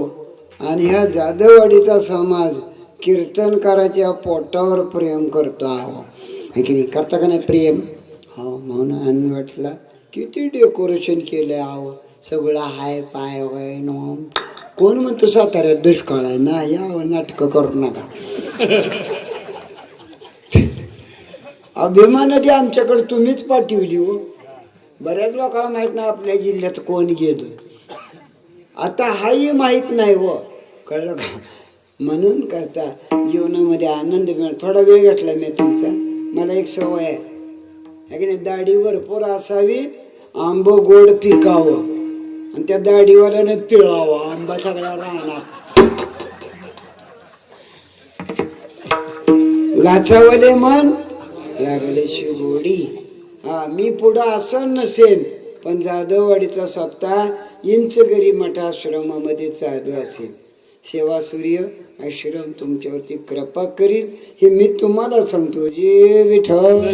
A: आणि ह्या जाधववाडीचा समाज कीर्तनकाराच्या पोटावर प्रेम करतो. आहे की नाही? करता का नाही प्रेम? हो. म्हणून वाटला किती डेकोरेशन केलं. सगळं हाय पाय वय नो. कोण म्हणतो साताऱ्यात दुष्काळ आहे ना? या नाटकं करू नका. अभिमानाची आमच्याकडे तुम्हीच पाठवली हो. बऱ्याच लोकांना माहित नाही आपल्या जिल्ह्यात कोण गेलं. आता हाही माहित नाही व, कळलं का? म्हणून करता जीवनामध्ये आनंद मिळेल. थोडा वेळ घेतला मी तुमचा. मला एक सवय आहे की नाही, दाढी भरपूर असावी, आंब गोड पिकावं, आणि त्या दाढीवाल्याने पिळावं आंबा सगळ्या राहणार. लाचावले मन लागले शिवगोडी. मी पुढं असं नसेल, पण जाधववाडीचा सप्ताह इंचगरी मठाश्रमामध्ये चालू असेल. सेवा सूर्य आश्रम तुमच्यावरती कृपा करील हे मी तुम्हाला सांगतो. जे विठ्ठल